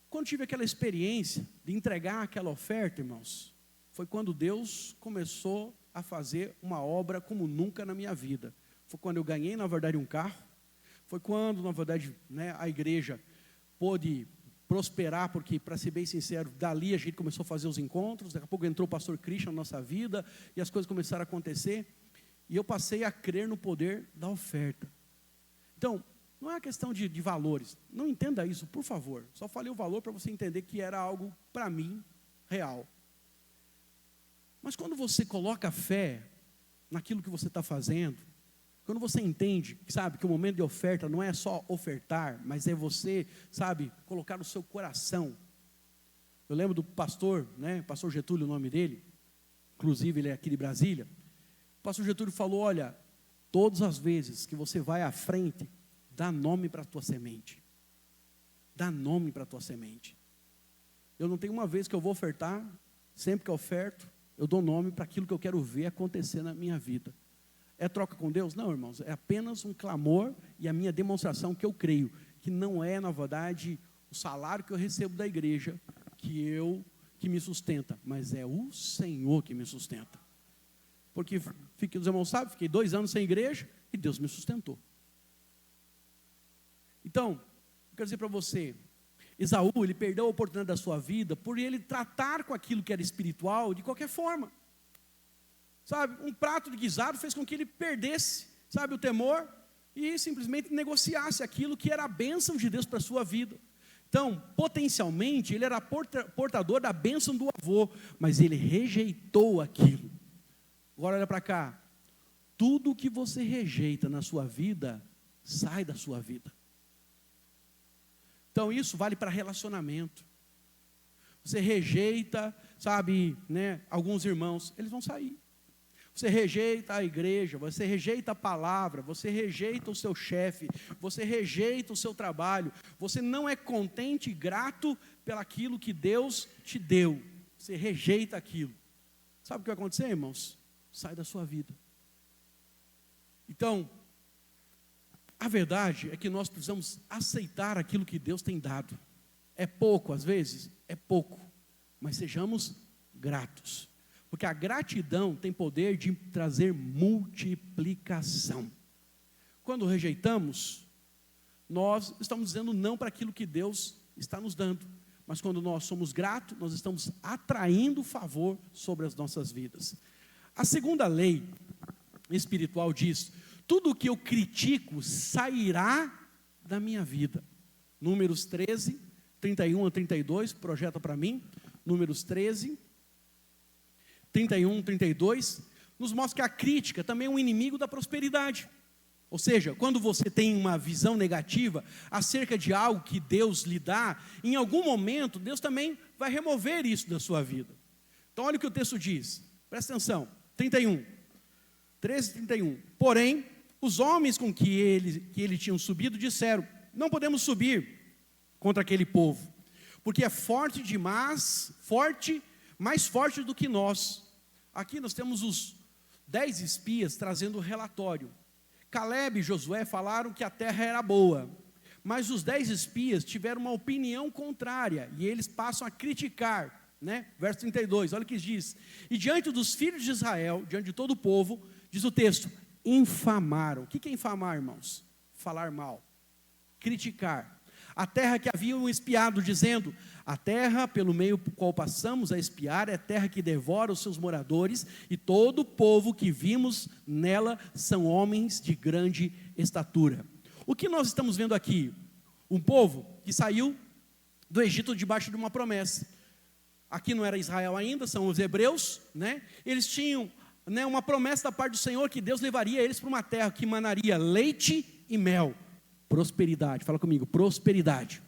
Quando tive aquela experiência de entregar aquela oferta, irmãos, foi quando Deus começou a fazer uma obra como nunca na minha vida. Foi quando eu ganhei, na verdade, um carro. Foi quando, na verdade, né, a igreja pôde prosperar, porque, para ser bem sincero, dali a gente começou a fazer os encontros, daqui a pouco entrou o pastor Christian na nossa vida, e as coisas começaram a acontecer, e eu passei a crer no poder da oferta. Então, não é uma questão de valores, não entenda isso, por favor, só falei o valor para você entender que era algo, para mim, real. Mas quando você coloca fé naquilo que você está fazendo, quando você entende, sabe, que o momento de oferta não é só ofertar, mas é você, sabe, colocar no seu coração. Eu lembro do pastor, né, pastor Getúlio, o nome dele, inclusive ele é aqui de Brasília. O pastor Getúlio falou, olha, todas as vezes que você vai à frente, dá nome para a tua semente. Dá nome para a tua semente. Eu não tenho uma vez que eu vou ofertar, sempre que eu oferto, eu dou nome para aquilo que eu quero ver acontecer na minha vida. É troca com Deus? Não, irmãos, é apenas um clamor e a minha demonstração que eu creio, que não é, na verdade, o salário que eu recebo da igreja, que me sustenta, mas é o Senhor que me sustenta. Porque, os irmãos sabem, fiquei 2 anos sem igreja e Deus me sustentou. Então, eu quero dizer para você, Esaú, ele perdeu a oportunidade da sua vida por ele tratar com aquilo que era espiritual de qualquer forma. Sabe, um prato de guisado fez com que ele perdesse, sabe, o temor e simplesmente negociasse aquilo que era a bênção de Deus para a sua vida. Então, potencialmente, ele era portador da bênção do avô, mas ele rejeitou aquilo. Agora olha para cá, tudo que você rejeita na sua vida, sai da sua vida. Então isso vale para relacionamento. Você rejeita, sabe, né, alguns irmãos, eles vão sair. Você rejeita a igreja, você rejeita a palavra, você rejeita o seu chefe, você rejeita o seu trabalho, você não é contente e grato pelaquilo que Deus te deu, você rejeita aquilo. Sabe o que vai acontecer, irmãos? Sai da sua vida. Então, a verdade é que nós precisamos aceitar aquilo que Deus tem dado. É pouco, às vezes, é pouco, mas sejamos gratos. Porque a gratidão tem poder de trazer multiplicação. Quando rejeitamos, nós estamos dizendo não para aquilo que Deus está nos dando. Mas quando nós somos gratos, nós estamos atraindo favor sobre as nossas vidas. A segunda lei espiritual diz, tudo o que eu critico sairá da minha vida. Números 13, 31 a 32, projeta para mim. Números 13, 31, 32, nos mostra que a crítica também é um inimigo da prosperidade. Ou seja, quando você tem uma visão negativa acerca de algo que Deus lhe dá, em algum momento Deus também vai remover isso da sua vida. Então olha o que o texto diz, presta atenção, 31, 13, 31. Porém, os homens com que ele tinham subido disseram, não podemos subir contra aquele povo, porque é forte demais, mais forte do que nós. Aqui nós temos os 10 espias trazendo o relatório. Caleb e Josué falaram que a terra era boa, mas os 10 espias tiveram uma opinião contrária, e eles passam a criticar, né? Verso 32, olha o que diz, e diante dos filhos de Israel, diante de todo o povo, diz o texto, infamaram. O que é infamar, irmãos? Falar mal, criticar. A terra que haviam espiado, dizendo, a terra pelo meio por qual passamos a espiar é terra que devora os seus moradores, e todo o povo que vimos nela são homens de grande estatura. O que nós estamos vendo aqui? Um povo que saiu do Egito debaixo de uma promessa. Aqui não era Israel ainda, são os hebreus, né? Eles tinham, né, uma promessa da parte do Senhor que Deus levaria eles para uma terra que manaria leite e mel. Prosperidade, fala comigo, prosperidade.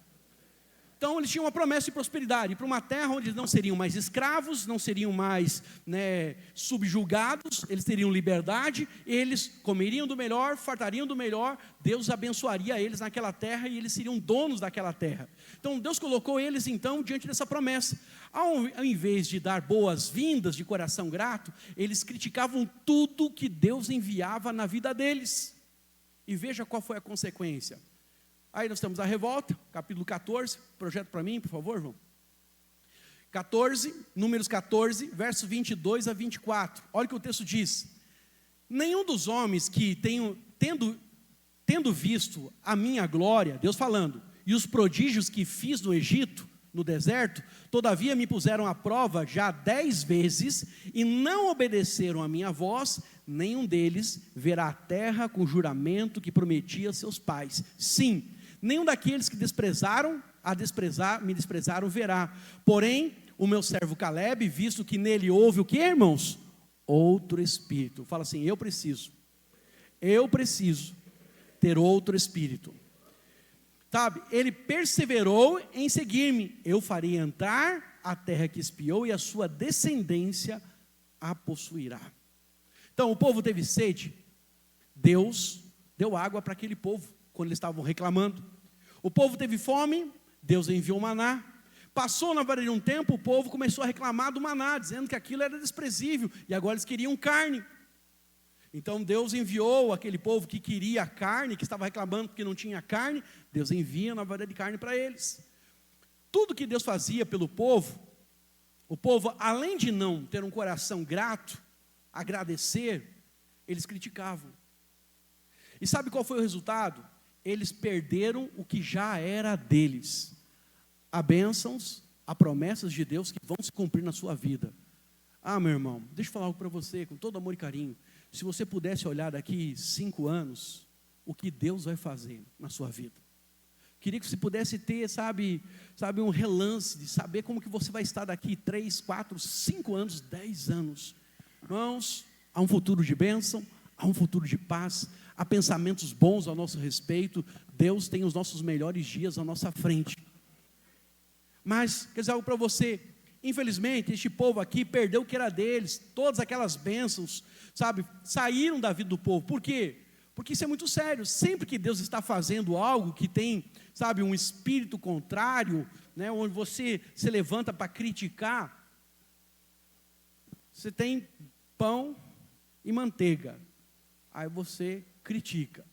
Então eles tinham uma promessa de prosperidade, para uma terra onde eles não seriam mais escravos, não seriam mais, né, subjugados, eles teriam liberdade, eles comeriam do melhor, fartariam do melhor, Deus abençoaria eles naquela terra e eles seriam donos daquela terra. Então Deus colocou eles então diante dessa promessa. Ao invés de dar boas-vindas de coração grato, eles criticavam tudo que Deus enviava na vida deles. E veja qual foi a consequência. Aí nós temos a revolta, capítulo 14, projeto para mim, por favor, irmão. Números 14, versos 22 a 24. Olha o que o texto diz: nenhum dos homens que tendo visto a minha glória, Deus falando, e os prodígios que fiz no Egito, no deserto, todavia me puseram à prova já 10 vezes, e não obedeceram a minha voz, nenhum deles verá a terra com juramento que prometi a seus pais. Sim, nenhum daqueles que me desprezaram verá. Porém, o meu servo Caleb, visto que nele houve o que, irmãos? Outro espírito. Fala assim: eu preciso ter outro espírito. Sabe, ele perseverou em seguir-me. Eu farei entrar a terra que espiou, e a sua descendência a possuirá. Então, o povo teve sede. Deus deu água para aquele povo, quando eles estavam reclamando. O povo teve fome, Deus enviou maná. Passou, na verdade, um tempo, o povo começou a reclamar do maná, dizendo que aquilo era desprezível, e agora eles queriam carne. Então Deus enviou aquele povo que queria carne, que estava reclamando porque não tinha carne, Deus envia, na verdade, carne para eles. Tudo que Deus fazia pelo povo, o povo, além de não ter um coração grato, agradecer, eles criticavam. E sabe qual foi o resultado? Eles perderam o que já era deles. Há bênçãos, há promessas de Deus que vão se cumprir na sua vida. Ah, meu irmão, deixa eu falar algo para você, com todo amor e carinho. Se você pudesse olhar daqui 5 anos, o que Deus vai fazer na sua vida. Queria que você pudesse ter, sabe, um relance de saber como que você vai estar daqui 3, 4, 5 anos, 10 anos. Irmãos, há um futuro de bênção, há um futuro de paz, há pensamentos bons ao nosso respeito. Deus tem os nossos melhores dias à nossa frente. Mas, quer dizer algo para você, infelizmente, este povo aqui perdeu o que era deles, todas aquelas bênçãos, sabe, saíram da vida do povo. Por quê? Porque isso é muito sério. Sempre que Deus está fazendo algo que tem, sabe, um espírito contrário, né, onde você se levanta para criticar, você tem pão e manteiga, aí você critica.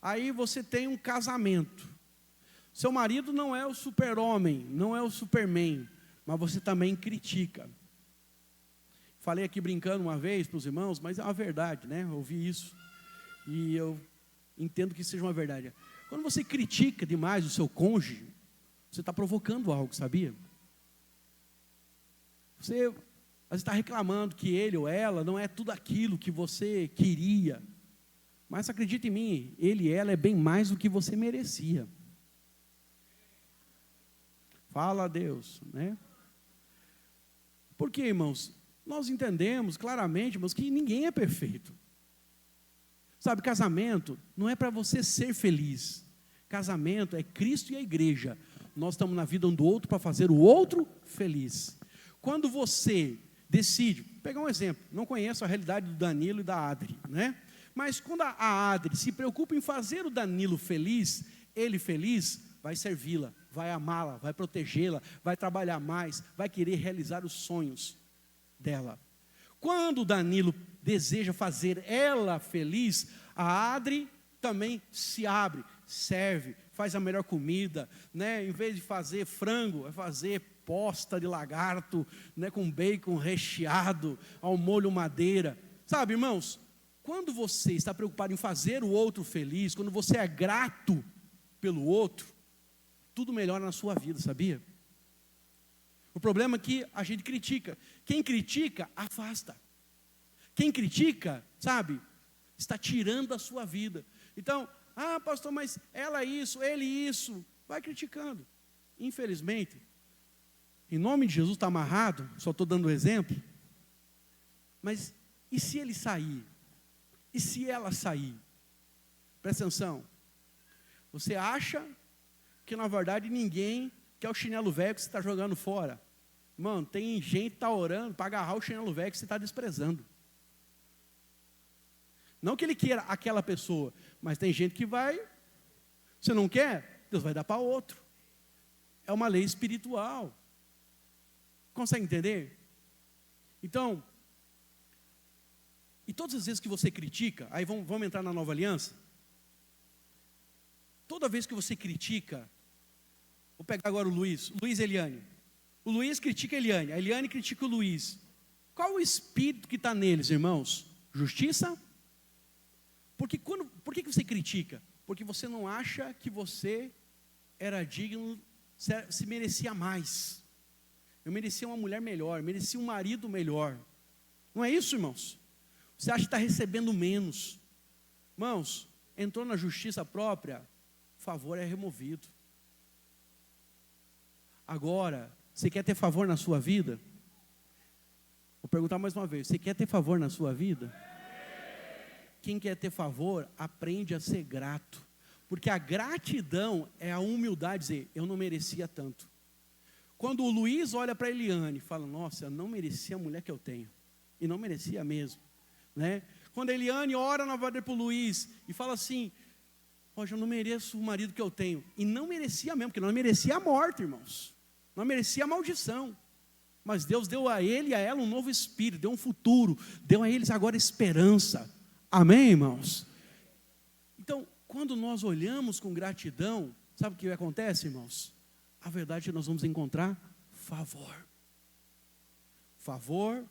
Aí você tem um casamento, seu marido não é o super-homem, não é o Superman, mas você também critica. Falei aqui brincando uma vez para os irmãos, mas é uma verdade, né? Eu ouvi isso, e eu entendo que seja uma verdade. Quando você critica demais o seu cônjuge, você está provocando algo, sabia? Você está reclamando que ele ou ela não é tudo aquilo que você queria, mas acredite em mim, ele e ela é bem mais do que você merecia. Fala a Deus, né? Porque, irmãos, nós entendemos claramente, irmãos, que ninguém é perfeito. Sabe, casamento não é para você ser feliz. Casamento é Cristo e a igreja. Nós estamos na vida um do outro para fazer o outro feliz. Quando você decide, pegar um exemplo, não conheço a realidade do Danilo e da Adri, né? Mas quando a Adri se preocupa em fazer o Danilo feliz, ele feliz, vai servi-la, vai amá-la, vai protegê-la, vai trabalhar mais, vai querer realizar os sonhos dela. Quando o Danilo deseja fazer ela feliz, a Adri também se abre, serve, faz a melhor comida, né? Em vez de fazer frango, vai fazer posta de lagarto, né? Com bacon recheado, ao molho madeira. Sabe, irmãos, quando você está preocupado em fazer o outro feliz, quando você é grato pelo outro, tudo melhora na sua vida, sabia? O problema é que a gente critica. Quem critica, afasta. Quem critica, sabe, está tirando a sua vida. Então, pastor, mas ela isso, ele isso, vai criticando. Infelizmente, em nome de Jesus está amarrado, só estou dando um exemplo. Mas e se ele sair? E se ela sair? Presta atenção. Você acha que na verdade ninguém quer o chinelo velho que você está jogando fora. Mano, tem gente que está orando para agarrar o chinelo velho que você está desprezando. Não que ele queira aquela pessoa, mas tem gente que vai, você não quer? Deus vai dar para outro. É uma lei espiritual. Consegue entender? Então, e todas as vezes que você critica, aí vamos entrar na nova aliança. Toda vez que você critica, vou pegar agora o Luiz Eliane. O Luiz critica a Eliane critica o Luiz. Qual o espírito que está neles, irmãos? Justiça? Por que você critica? Porque você não acha que você era digno, se merecia mais. Eu merecia uma mulher melhor, merecia um marido melhor. Não é isso, irmãos? Você acha que está recebendo menos. Irmãos, entrou na justiça própria, o favor é removido. Agora, você quer ter favor na sua vida? Vou perguntar mais uma vez, você quer ter favor na sua vida? Quem quer ter favor, aprende a ser grato. Porque a gratidão é a humildade, dizer, eu não merecia tanto. Quando o Luiz olha para a Eliane e fala, nossa, eu não merecia a mulher que eu tenho. E não merecia mesmo, né? Quando a Eliane ora na verdade para o Luiz e fala assim, hoje eu não mereço o marido que eu tenho. E não merecia mesmo, porque não merecia a morte, irmãos. Não merecia a maldição. Mas Deus deu a ele e a ela um novo espírito, deu um futuro, deu a eles agora esperança. Amém, irmãos? Então, quando nós olhamos com gratidão, sabe o que acontece, irmãos? A verdade é que nós vamos encontrar favor. Favor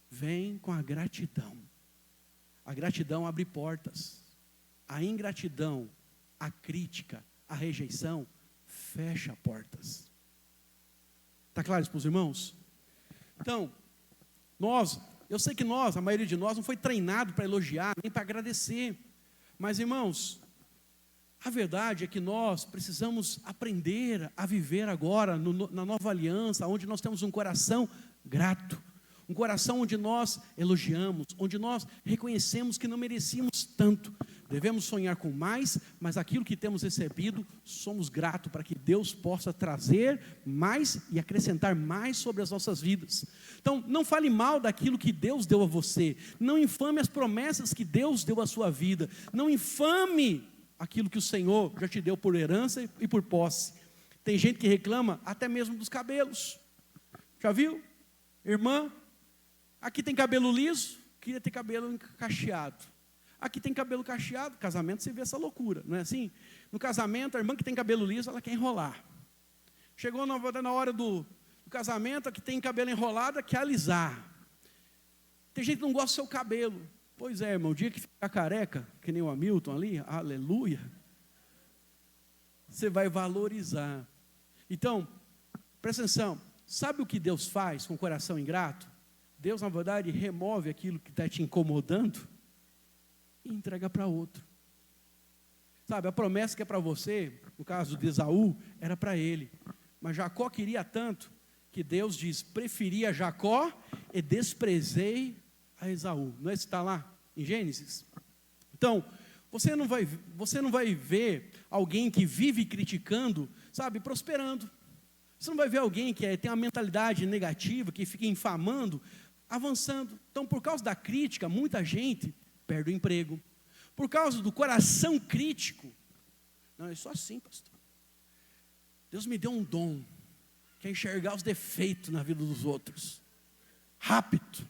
vem com a gratidão. A gratidão abre portas. A ingratidão, a crítica, a rejeição, fecha portas. Está claro isso para os irmãos? Então, eu sei que a maioria de nós não foi treinado para elogiar, nem para agradecer. Mas, irmãos, a verdade é que nós precisamos aprender a viver agora na nova aliança, onde nós temos um coração grato. Um coração onde nós elogiamos, onde nós reconhecemos que não merecíamos tanto. Devemos sonhar com mais, mas aquilo que temos recebido, somos gratos para que Deus possa trazer mais e acrescentar mais sobre as nossas vidas. Então, não fale mal daquilo que Deus deu a você. Não infame as promessas que Deus deu à sua vida. Não infame aquilo que o Senhor já te deu por herança e por posse. Tem gente que reclama até mesmo dos cabelos. Já viu? Irmã, aqui tem cabelo liso, queria ter cabelo cacheado. Aqui tem cabelo cacheado, casamento você vê essa loucura, não é assim? No casamento, a irmã que tem cabelo liso, ela quer enrolar. Chegou na hora do casamento, a que tem cabelo enrolado, quer alisar. Tem gente que não gosta do seu cabelo. Pois é, irmão, o dia que ficar careca, que nem o Hamilton ali, aleluia, você vai valorizar. Então, presta atenção, sabe o que Deus faz com o coração ingrato? Deus, na verdade, remove aquilo que está te incomodando e entrega para outro. Sabe, a promessa que é para você, no caso de Esaú, era para ele. Mas Jacó queria tanto, que Deus diz, preferi a Jacó e desprezei a Esaú. Não é isso que está lá em Gênesis? Então, você não vai ver alguém que vive criticando, sabe, prosperando. Você não vai ver alguém que tem uma mentalidade negativa, que fica infamando, avançando. Então, por causa da crítica, muita gente perde o emprego. Por causa do coração crítico. Não, é só assim, pastor. Deus me deu um dom, que é enxergar os defeitos na vida dos outros. Rápido,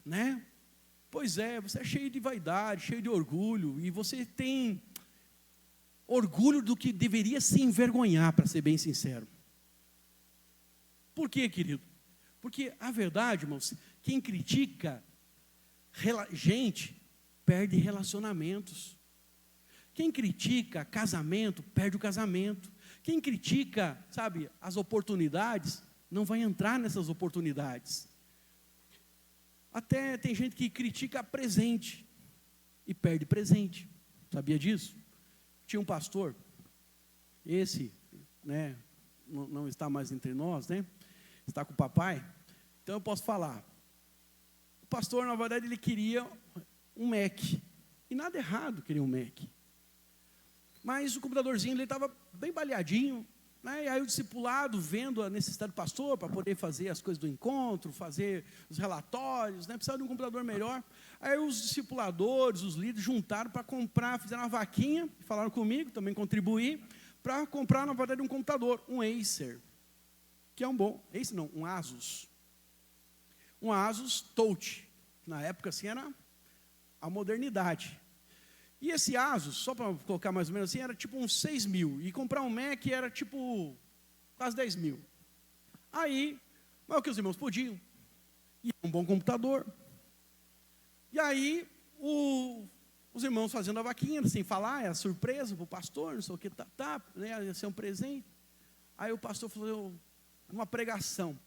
né? Pois é, você é cheio de vaidade, cheio de orgulho, e você tem orgulho do que deveria se envergonhar, para ser bem sincero. Por quê, querido? Porque a verdade, irmãos, quem critica gente, perde relacionamentos. Quem critica casamento, perde o casamento. Quem critica, sabe, as oportunidades, não vai entrar nessas oportunidades. Até tem gente que critica presente e perde presente. Sabia disso? Tinha um pastor, esse, né, não está mais entre nós, né? Está com o papai. Então eu posso falar. O pastor, na verdade, ele queria um Mac. E nada errado querer um Mac. Mas o computadorzinho ele estava bem baleadinho, né? E aí o discipulado, vendo a necessidade do pastor para poder fazer as coisas do encontro, fazer os relatórios, né? Precisava de um computador melhor. Aí os discipuladores, os líderes juntaram para comprar, fizeram uma vaquinha, falaram comigo, também contribuí, para comprar, na verdade, um computador, um Acer, que é um bom, Acer não, um Asus. Um Asus Touch, na época assim era a modernidade. E esse Asus, só para colocar mais ou menos assim, era tipo uns 6 mil. E comprar um Mac era tipo quase 10 mil. Aí, mas o que os irmãos podiam? E um bom computador. E aí, os irmãos fazendo a vaquinha, sem falar, era surpresa para o pastor, não sei o que, né, ia ser um presente. Aí o pastor falou, uma pregação,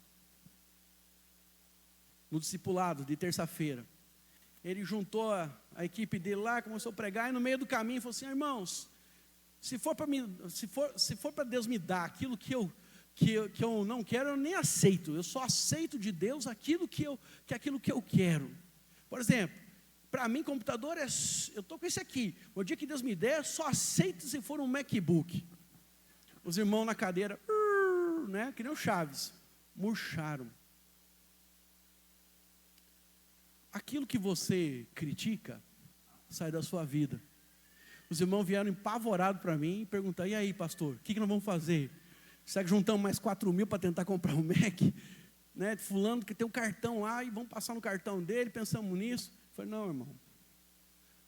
no discipulado de terça-feira. Ele juntou a equipe dele lá, começou a pregar, e no meio do caminho falou assim, irmãos, se for para Deus me dar aquilo que eu não quero, eu nem aceito. Eu só aceito de Deus aquilo que eu quero. Por exemplo, para mim computador eu estou com esse aqui. O dia que Deus me der, eu só aceito se for um MacBook. Os irmãos na cadeira, né, que nem o Chaves, murcharam. Aquilo que você critica, sai da sua vida. Os irmãos vieram empavorados para mim e perguntaram, e aí pastor, o que nós vamos fazer? Será que juntamos mais 4.000 para tentar comprar um Mac? Né? Fulano que tem um cartão lá e vamos passar no cartão dele, pensamos nisso. Eu falei, não irmão,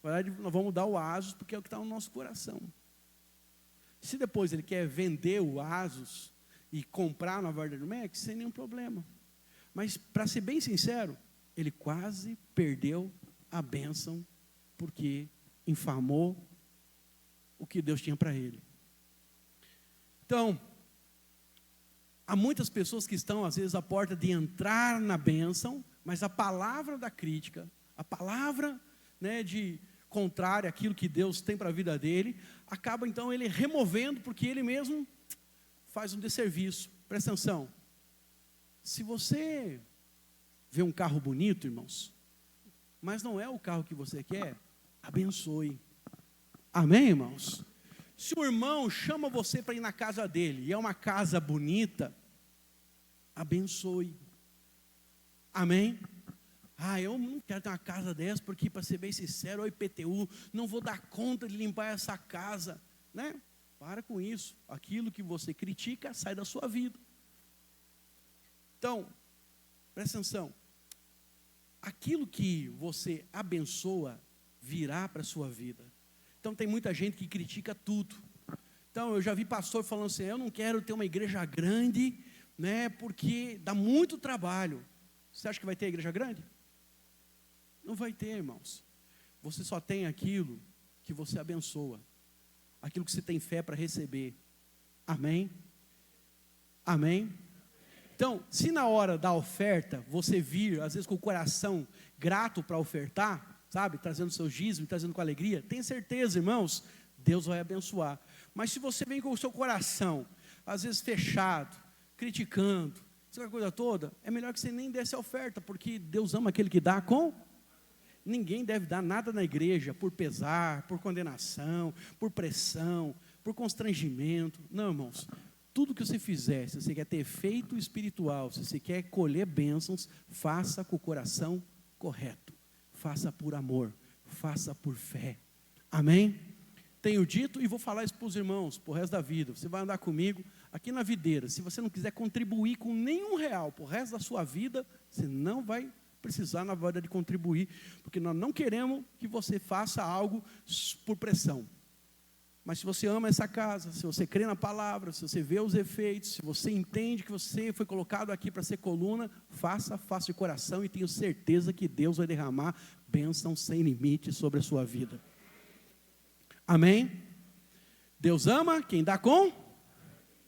na verdade nós vamos dar o Asus porque é o que está no nosso coração. Se depois ele quer vender o Asus e comprar na verdade do Mac, sem nenhum problema. Mas para ser bem sincero, ele quase perdeu a bênção porque infamou o que Deus tinha para ele. Então, há muitas pessoas que estão às vezes à porta de entrar na bênção, mas a palavra da crítica, a palavra, né, de contrária àquilo que Deus tem para a vida dele, acaba então ele removendo, porque ele mesmo faz um desserviço. Presta atenção, se você vê um carro bonito, irmãos, mas não é o carro que você quer, abençoe. Amém, irmãos? Se o irmão chama você para ir na casa dele, e é uma casa bonita, abençoe. Amém? Eu não quero ter uma casa dessa, porque para ser bem sincero, o IPTU, não vou dar conta de limpar essa casa, né? Para com isso, aquilo que você critica, sai da sua vida. Então, presta atenção, aquilo que você abençoa, virá para a sua vida. Então tem muita gente que critica tudo. Então eu já vi pastor falando assim, eu não quero ter uma igreja grande, né, porque dá muito trabalho. Você acha que vai ter igreja grande? Não vai ter, irmãos. Você só tem aquilo que você abençoa, aquilo que você tem fé para receber. Amém? Amém? Então, se na hora da oferta, você vir, às vezes com o coração grato para ofertar, sabe, trazendo seus dízimos, trazendo com alegria, tenha certeza, irmãos, Deus vai abençoar. Mas se você vem com o seu coração, às vezes fechado, criticando, essa coisa toda, é melhor que você nem desse a oferta, porque Deus ama aquele que dá com... Ninguém deve dar nada na igreja por pesar, por condenação, por pressão, por constrangimento. Não, irmãos, tudo que você fizer, se você quer ter efeito espiritual, se você quer colher bênçãos, faça com o coração correto. Faça por amor, faça por fé. Amém? Tenho dito e vou falar isso para os irmãos, para o resto da vida. Você vai andar comigo aqui na videira. Se você não quiser contribuir com nenhum real para o resto da sua vida, você não vai precisar na verdade de contribuir, porque nós não queremos que você faça algo por pressão. Mas se você ama essa casa, se você crê na palavra, se você vê os efeitos, se você entende que você foi colocado aqui para ser coluna, faça de coração e tenho certeza que Deus vai derramar bênção sem limite sobre a sua vida. Amém? Deus ama quem dá com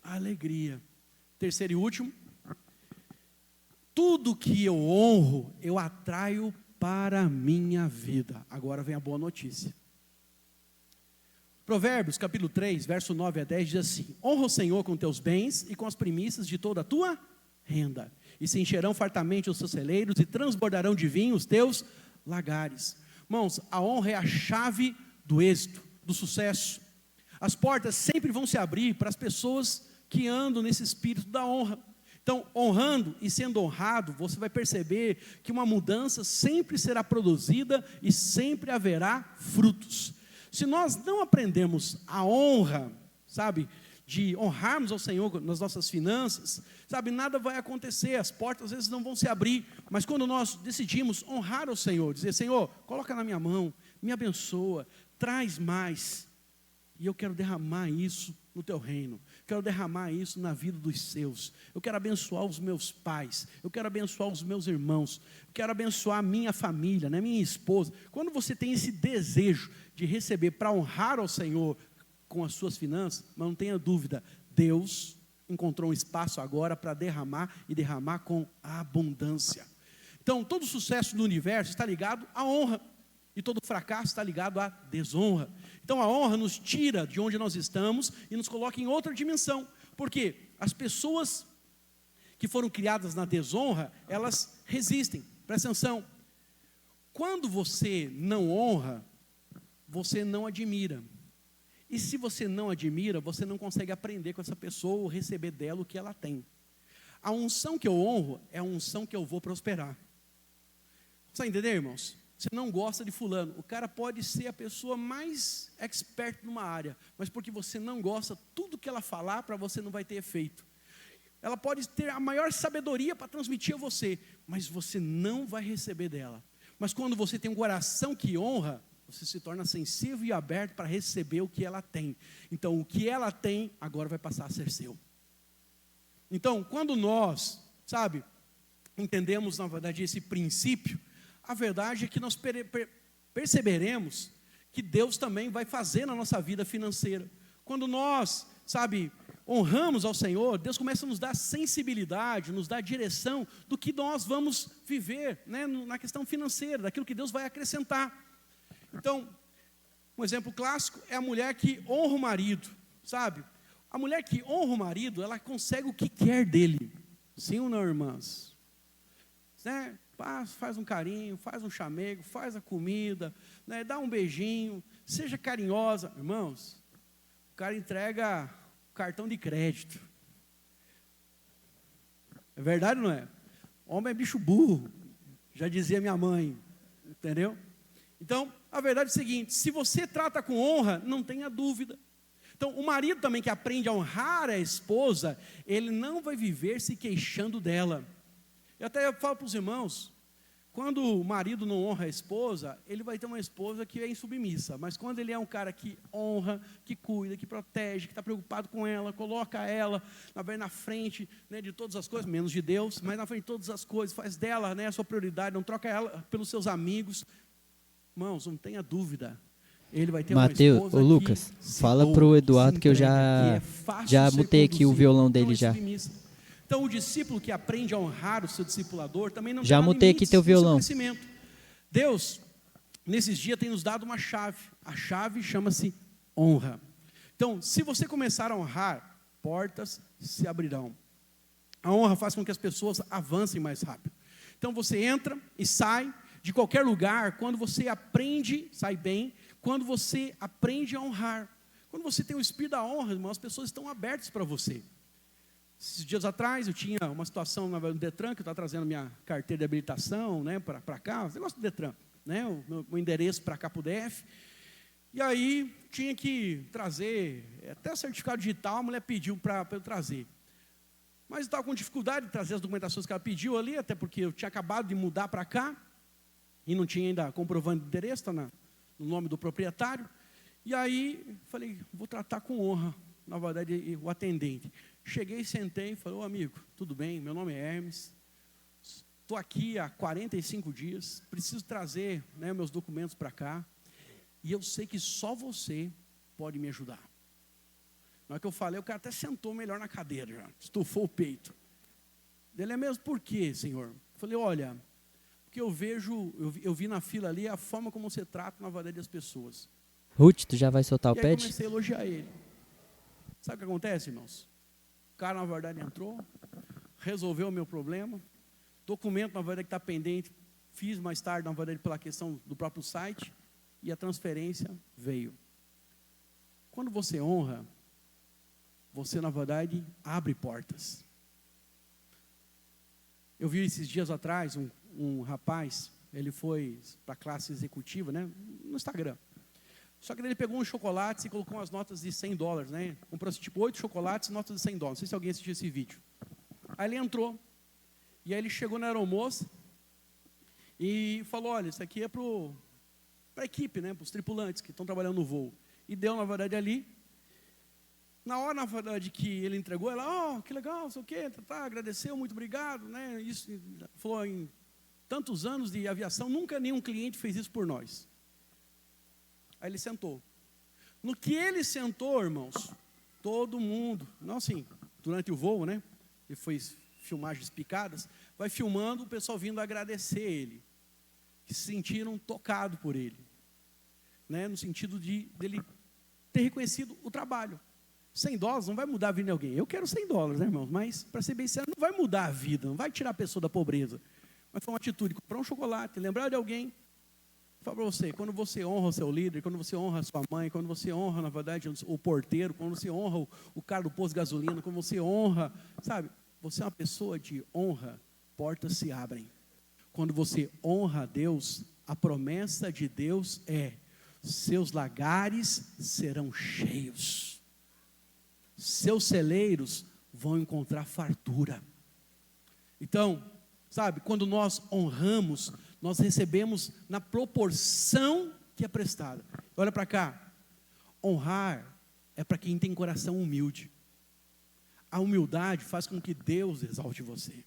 alegria. Terceiro e último, tudo que eu honro, eu atraio para a minha vida. Agora vem a boa notícia. Provérbios, capítulo 3, verso 9 a 10, diz assim: honra o Senhor com teus bens e com as primícias de toda a tua renda, e se encherão fartamente os teus celeiros, e transbordarão de vinho os teus lagares. Irmãos, a honra é a chave do êxito, do sucesso. As portas sempre vão se abrir para as pessoas que andam nesse espírito da honra. Então, honrando e sendo honrado, você vai perceber que uma mudança sempre será produzida e sempre haverá frutos. Se nós não aprendemos a honra, sabe, de honrarmos ao Senhor nas nossas finanças, sabe, nada vai acontecer, as portas às vezes não vão se abrir, mas quando nós decidimos honrar ao Senhor, dizer, Senhor, coloca na minha mão, me abençoa, traz mais, E eu quero derramar isso no teu reino. Quero derramar isso na vida dos seus. Eu quero abençoar os meus pais. Eu quero abençoar os meus irmãos. Eu quero abençoar a minha família, né, minha esposa. Quando você tem esse desejo de receber para honrar ao Senhor com as suas finanças, mas não tenha dúvida, Deus encontrou um espaço agora para derramar e derramar com abundância. Então, todo sucesso do universo está ligado à honra. E todo fracasso está ligado à desonra. Então a honra nos tira de onde nós estamos e nos coloca em outra dimensão. Porque as pessoas que foram criadas na desonra, elas resistem. Presta atenção. Quando você não honra, você não admira. E se você não admira, você não consegue aprender com essa pessoa ou receber dela o que ela tem. A unção que eu honro é a unção que eu vou prosperar. Você entendeu, irmãos? Você não gosta de fulano, o cara pode ser a pessoa mais expert numa área, mas porque você não gosta, tudo que ela falar para você não vai ter efeito. Ela pode ter a maior sabedoria para transmitir a você, mas você não vai receber dela. Mas quando você tem um coração que honra, você se torna sensível e aberto para receber o que ela tem. Então o que ela tem, agora vai passar a ser seu. Então quando nós, entendemos na verdade esse princípio, a verdade é que nós perceberemos que Deus também vai fazer na nossa vida financeira. Quando nós, honramos ao Senhor, Deus começa a nos dar sensibilidade, nos dar direção do que nós vamos viver, né, na questão financeira, daquilo que Deus vai acrescentar. Então, um exemplo clássico é a mulher que honra o marido, A mulher que honra o marido, ela consegue o que quer dele. Sim ou não, irmãs? Né? Faz um carinho, faz um chamego, faz a comida, né, dá um beijinho, seja carinhosa. Irmãos, o cara entrega o cartão de crédito. É verdade ou não é? Homem é bicho burro, já dizia minha mãe, entendeu? Então, a verdade é o seguinte, se você trata com honra, não tenha dúvida. Então, o marido também que aprende a honrar a esposa, ele não vai viver se queixando dela. Eu até falo para os irmãos, quando o marido não honra a esposa, ele vai ter uma esposa que é insubmissa, mas quando ele é um cara que honra, que cuida, que protege, que está preocupado com ela, coloca ela na frente, né, de todas as coisas, menos de Deus, mas na frente de todas as coisas, faz dela, né, a sua prioridade, não troca ela pelos seus amigos. Irmãos, não tenha dúvida, ele vai ter uma esposa ô Lucas, fala para o Eduardo que eu já mutei aqui o violão dele já. Então, o discípulo que aprende a honrar o seu discipulador também não já mutei aqui teu violão. Crescimento. Deus, nesses dias, tem nos dado uma chave. A chave chama-se honra. Então, se você começar a honrar, portas se abrirão. A honra faz com que as pessoas avancem mais rápido. Então, você entra e sai de qualquer lugar quando você aprende, sai bem, quando você aprende a honrar. Quando você tem o espírito da honra, irmão, as pessoas estão abertas para você. Esses dias atrás eu tinha uma situação no Detran, que eu estava trazendo minha carteira de habilitação, né, para cá, o negócio do Detran, né, o meu endereço para cá para o DF, e aí tinha que trazer, até certificado digital a mulher pediu para eu trazer, mas eu estava com dificuldade de trazer as documentações que ela pediu ali, até porque eu tinha acabado de mudar para cá, e não tinha ainda comprovante de endereço, está no nome do proprietário, e aí falei, vou tratar com honra, na verdade, o atendente. Cheguei, sentei e falei, ô amigo, tudo bem? Meu nome é Hermes, estou aqui há 45 dias, preciso trazer, né, meus documentos para cá, e eu sei que só você pode me ajudar. Na hora que eu falei, o cara até sentou melhor na cadeira, já, estufou o peito. Ele é mesmo, por quê, senhor? Eu falei, olha, porque eu vi na fila ali a forma como você trata, na verdade, as pessoas. Ruth, tu já vai soltar o pet? E aí comecei a elogiar ele. Sabe o que acontece, irmãos? O cara, na verdade, entrou, resolveu o meu problema, documento, na verdade, que está pendente, fiz mais tarde, na verdade, pela questão do próprio site, e a transferência veio. Quando você honra, você, na verdade, abre portas. Eu vi esses dias atrás um rapaz, ele foi para a classe executiva, né, no Instagram. Só que ele pegou uns chocolates e colocou umas notas de $100, né? Comprou tipo 8 chocolates e notas de $100. Não sei se alguém assistiu esse vídeo. Aí ele entrou, e aí ele chegou na aeromoça e falou, olha, isso aqui é para a equipe, né? Para os tripulantes que estão trabalhando no voo. e deu, na verdade, ali. Na hora, na verdade, que ele entregou, ela, que legal, não sei o quê, agradeceu, muito obrigado, né? Isso, falou, em tantos anos de aviação, nunca nenhum cliente fez isso por nós. Aí ele sentou. No que ele sentou, irmãos, todo mundo, não assim, durante o voo, né? E foi filmagens picadas, vai filmando o pessoal vindo agradecer ele, que se sentiram tocados por ele, né? No sentido dele ter reconhecido o trabalho. $100 não vai mudar a vida de alguém. Eu quero $100, né, irmãos? Mas, para ser bem sincero, não vai mudar a vida, não vai tirar a pessoa da pobreza. Mas foi uma atitude, comprar um chocolate, lembrar de alguém. Falo para você, quando você honra o seu líder, quando você honra a sua mãe, quando você honra, na verdade, o porteiro, quando você honra o cara do posto de gasolina, quando você honra, sabe, você é uma pessoa de honra, portas se abrem. Quando você honra a Deus, a promessa de Deus é: seus lagares serão cheios. Seus celeiros vão encontrar fartura. Então, sabe, quando nós honramos, nós recebemos na proporção que é prestada. Olha para cá, honrar é para quem tem coração humilde. A humildade faz com que Deus exalte você.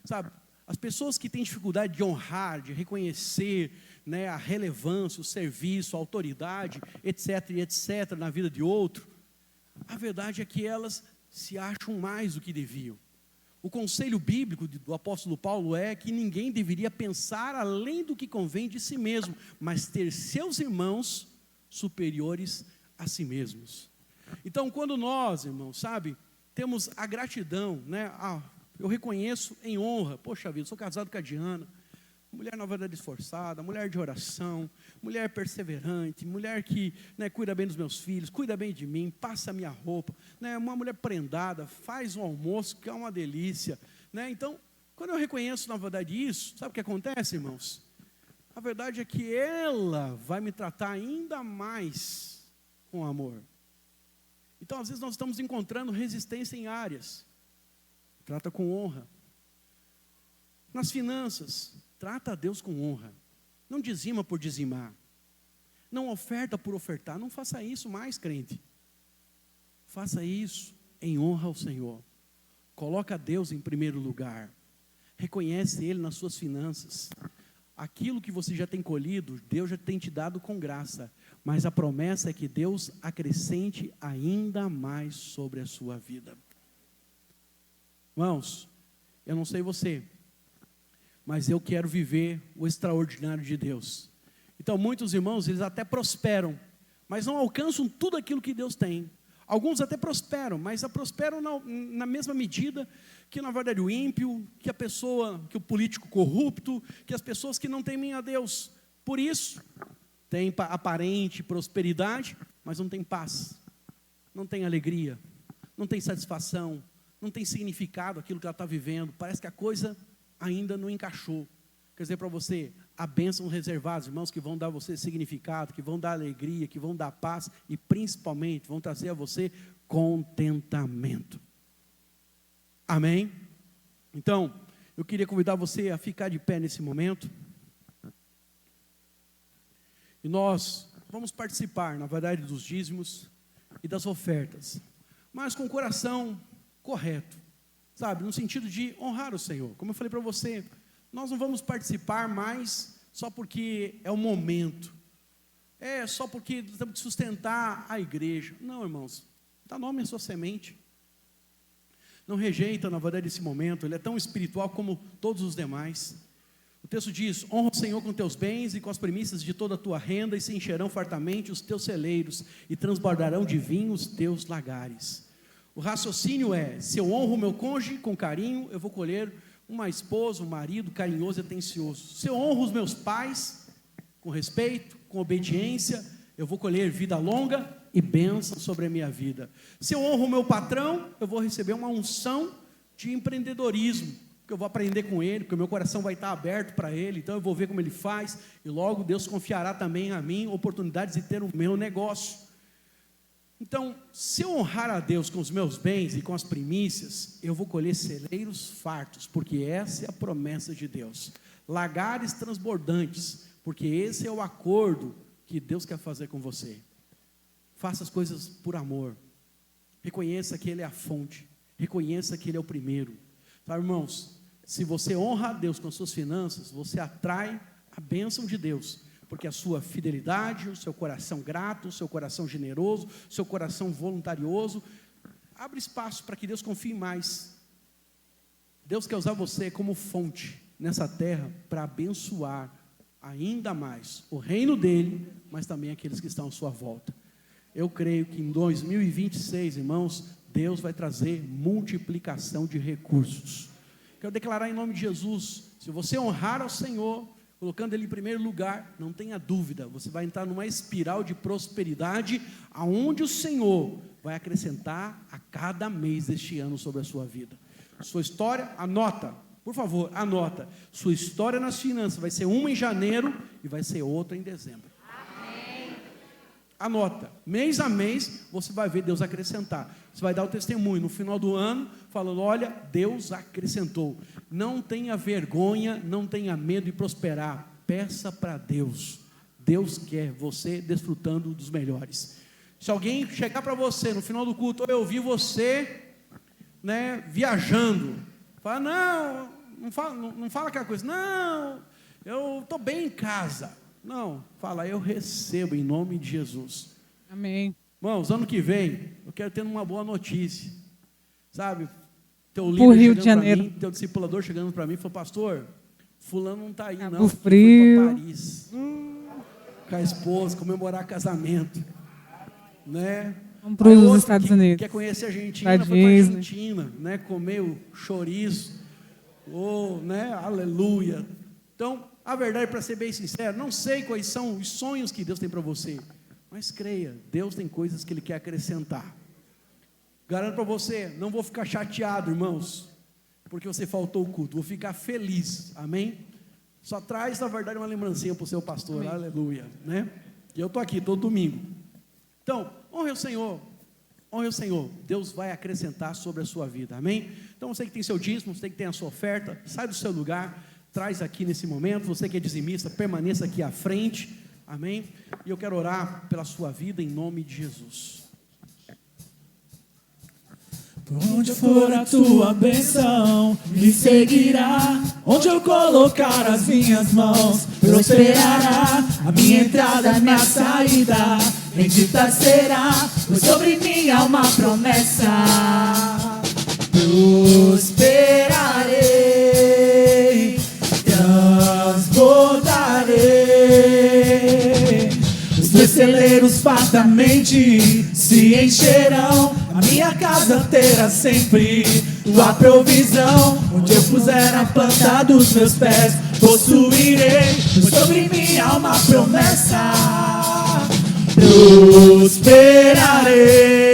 Sabe, as pessoas que têm dificuldade de honrar, de reconhecer, né, a relevância, o serviço, a autoridade, etc, etc, na vida de outro, a verdade é que elas se acham mais do que deviam. O conselho bíblico do apóstolo Paulo é que ninguém deveria pensar além do que convém de si mesmo, mas ter seus irmãos superiores a si mesmos. Então, quando nós, irmãos, sabe, temos a gratidão, né? Eu reconheço em honra, poxa vida, sou casado com a Diana, mulher na verdade esforçada, mulher de oração, mulher perseverante, mulher que, né, cuida bem dos meus filhos, cuida bem de mim, passa a minha roupa, né, uma mulher prendada, faz um almoço que é uma delícia, né? Então, quando eu reconheço na verdade isso, sabe o que acontece, irmãos? A verdade é que ela vai me tratar ainda mais com amor. Então, às vezes nós estamos encontrando resistência em áreas, trata com honra. Nas finanças, trata a Deus com honra. Não dizima por dizimar. Não oferta por ofertar. Não faça isso mais, crente. Faça isso em honra ao Senhor. Coloca Deus em primeiro lugar. Reconhece Ele nas suas finanças. Aquilo que você já tem colhido, Deus já tem te dado com graça. Mas a promessa é que Deus acrescente ainda mais sobre a sua vida. Irmãos, eu não sei você, mas eu quero viver o extraordinário de Deus. Então, muitos irmãos, eles até prosperam, mas não alcançam tudo aquilo que Deus tem. Alguns até prosperam, mas prosperam na mesma medida que, na verdade, o ímpio, que a pessoa, que o político corrupto, que as pessoas que não temem a Deus. Por isso, tem aparente prosperidade, mas não tem paz, não tem alegria, não tem satisfação, não tem significado aquilo que ela está vivendo. Parece que a coisa ainda não encaixou. Quer dizer para você, há bênçãos reservadas, irmãos, que vão dar a você significado, que vão dar alegria, que vão dar paz e principalmente vão trazer a você contentamento. Amém? Então, eu queria convidar você a ficar de pé nesse momento. E nós vamos participar, na verdade, dos dízimos e das ofertas, mas com o coração correto, sabe, no sentido de honrar o Senhor. Como eu falei para você, nós não vamos participar mais só porque é o momento, só porque temos que sustentar a igreja. Não, irmãos, dá nome à sua semente. Não rejeita, na verdade, esse momento. Ele é tão espiritual como todos os demais. O texto diz: honra o Senhor com teus bens e com as primícias de toda a tua renda, e se encherão fartamente os teus celeiros, e transbordarão de vinho os teus lagares. O raciocínio é: se eu honro o meu cônjuge com carinho, eu vou colher uma esposa, um marido carinhoso e atencioso. Se eu honro os meus pais com respeito, com obediência, eu vou colher vida longa e bênção sobre a minha vida. Se eu honro o meu patrão, eu vou receber uma unção de empreendedorismo, porque eu vou aprender com ele, porque o meu coração vai estar aberto para ele, então eu vou ver como ele faz, e logo Deus confiará também a mim oportunidades de ter o meu negócio. Então, se eu honrar a Deus com os meus bens e com as primícias, eu vou colher celeiros fartos, porque essa é a promessa de Deus. Lagares transbordantes, porque esse é o acordo que Deus quer fazer com você. Faça as coisas por amor. Reconheça que Ele é a fonte. Reconheça que Ele é o primeiro. Sabe, irmãos, se você honra a Deus com as suas finanças, você atrai a bênção de Deus, porque a sua fidelidade, o seu coração grato, o seu coração generoso, o seu coração voluntarioso, abre espaço para que Deus confie mais. Deus quer usar você como fonte nessa terra para abençoar ainda mais o reino dele, mas também aqueles que estão à sua volta. Eu creio que em 2026, irmãos, Deus vai trazer multiplicação de recursos. Quero declarar em nome de Jesus, se você honrar ao Senhor, colocando Ele em primeiro lugar, não tenha dúvida, você vai entrar numa espiral de prosperidade, aonde o Senhor vai acrescentar a cada mês deste ano sobre a sua vida. Sua história, anota, por favor, anota. Sua história nas finanças vai ser uma em janeiro e vai ser outra em dezembro. Anota, mês a mês, você vai ver Deus acrescentar. Você vai dar o testemunho no final do ano, falando, olha, Deus acrescentou. Não tenha vergonha, não tenha medo de prosperar. Peça para Deus. Deus quer você desfrutando dos melhores. Se alguém chegar para você no final do culto, eu vi você, viajando. Fala, não fala aquela coisa, não, eu estou bem em casa. Não, fala, eu recebo em nome de Jesus. Amém. Irmãos, ano que vem, eu quero ter uma boa notícia. Sabe, teu líder chegando para mim, teu discipulador chegando para mim, falou, pastor, fulano não está aí não, foi para Paris, com a esposa, comemorar casamento, Vamos para os Estados Unidos. Quer conhecer a Argentina, foi para a Argentina, comeu chouriço, aleluia. Então, a verdade, para ser bem sincero, não sei quais são os sonhos que Deus tem para você, mas creia, Deus tem coisas que Ele quer acrescentar. Garanto para você, não vou ficar chateado, irmãos, porque você faltou o culto, vou ficar feliz, amém? Só traz, na verdade, uma lembrancinha para o seu pastor, amém. Aleluia, E eu estou aqui todo domingo. Então, honre o Senhor, Deus vai acrescentar sobre a sua vida, amém? Então, você que tem seu dízimo, você que tem a sua oferta, sai do seu lugar, traz aqui nesse momento, você que é dizimista, permaneça aqui à frente, amém? E eu quero orar pela sua vida em nome de Jesus. Por onde for a tua bênção, me seguirá. Onde eu colocar as minhas mãos, prosperará. A minha entrada, a minha saída, bendita será, pois sobre mim há uma promessa. Prosperarei, transbordarei. Os meus celeiros fartamente se encherão. A minha casa terá sempre tua provisão. Onde eu puser a planta dos meus pés, possuirei, pois sobre mim há uma promessa. Prosperarei.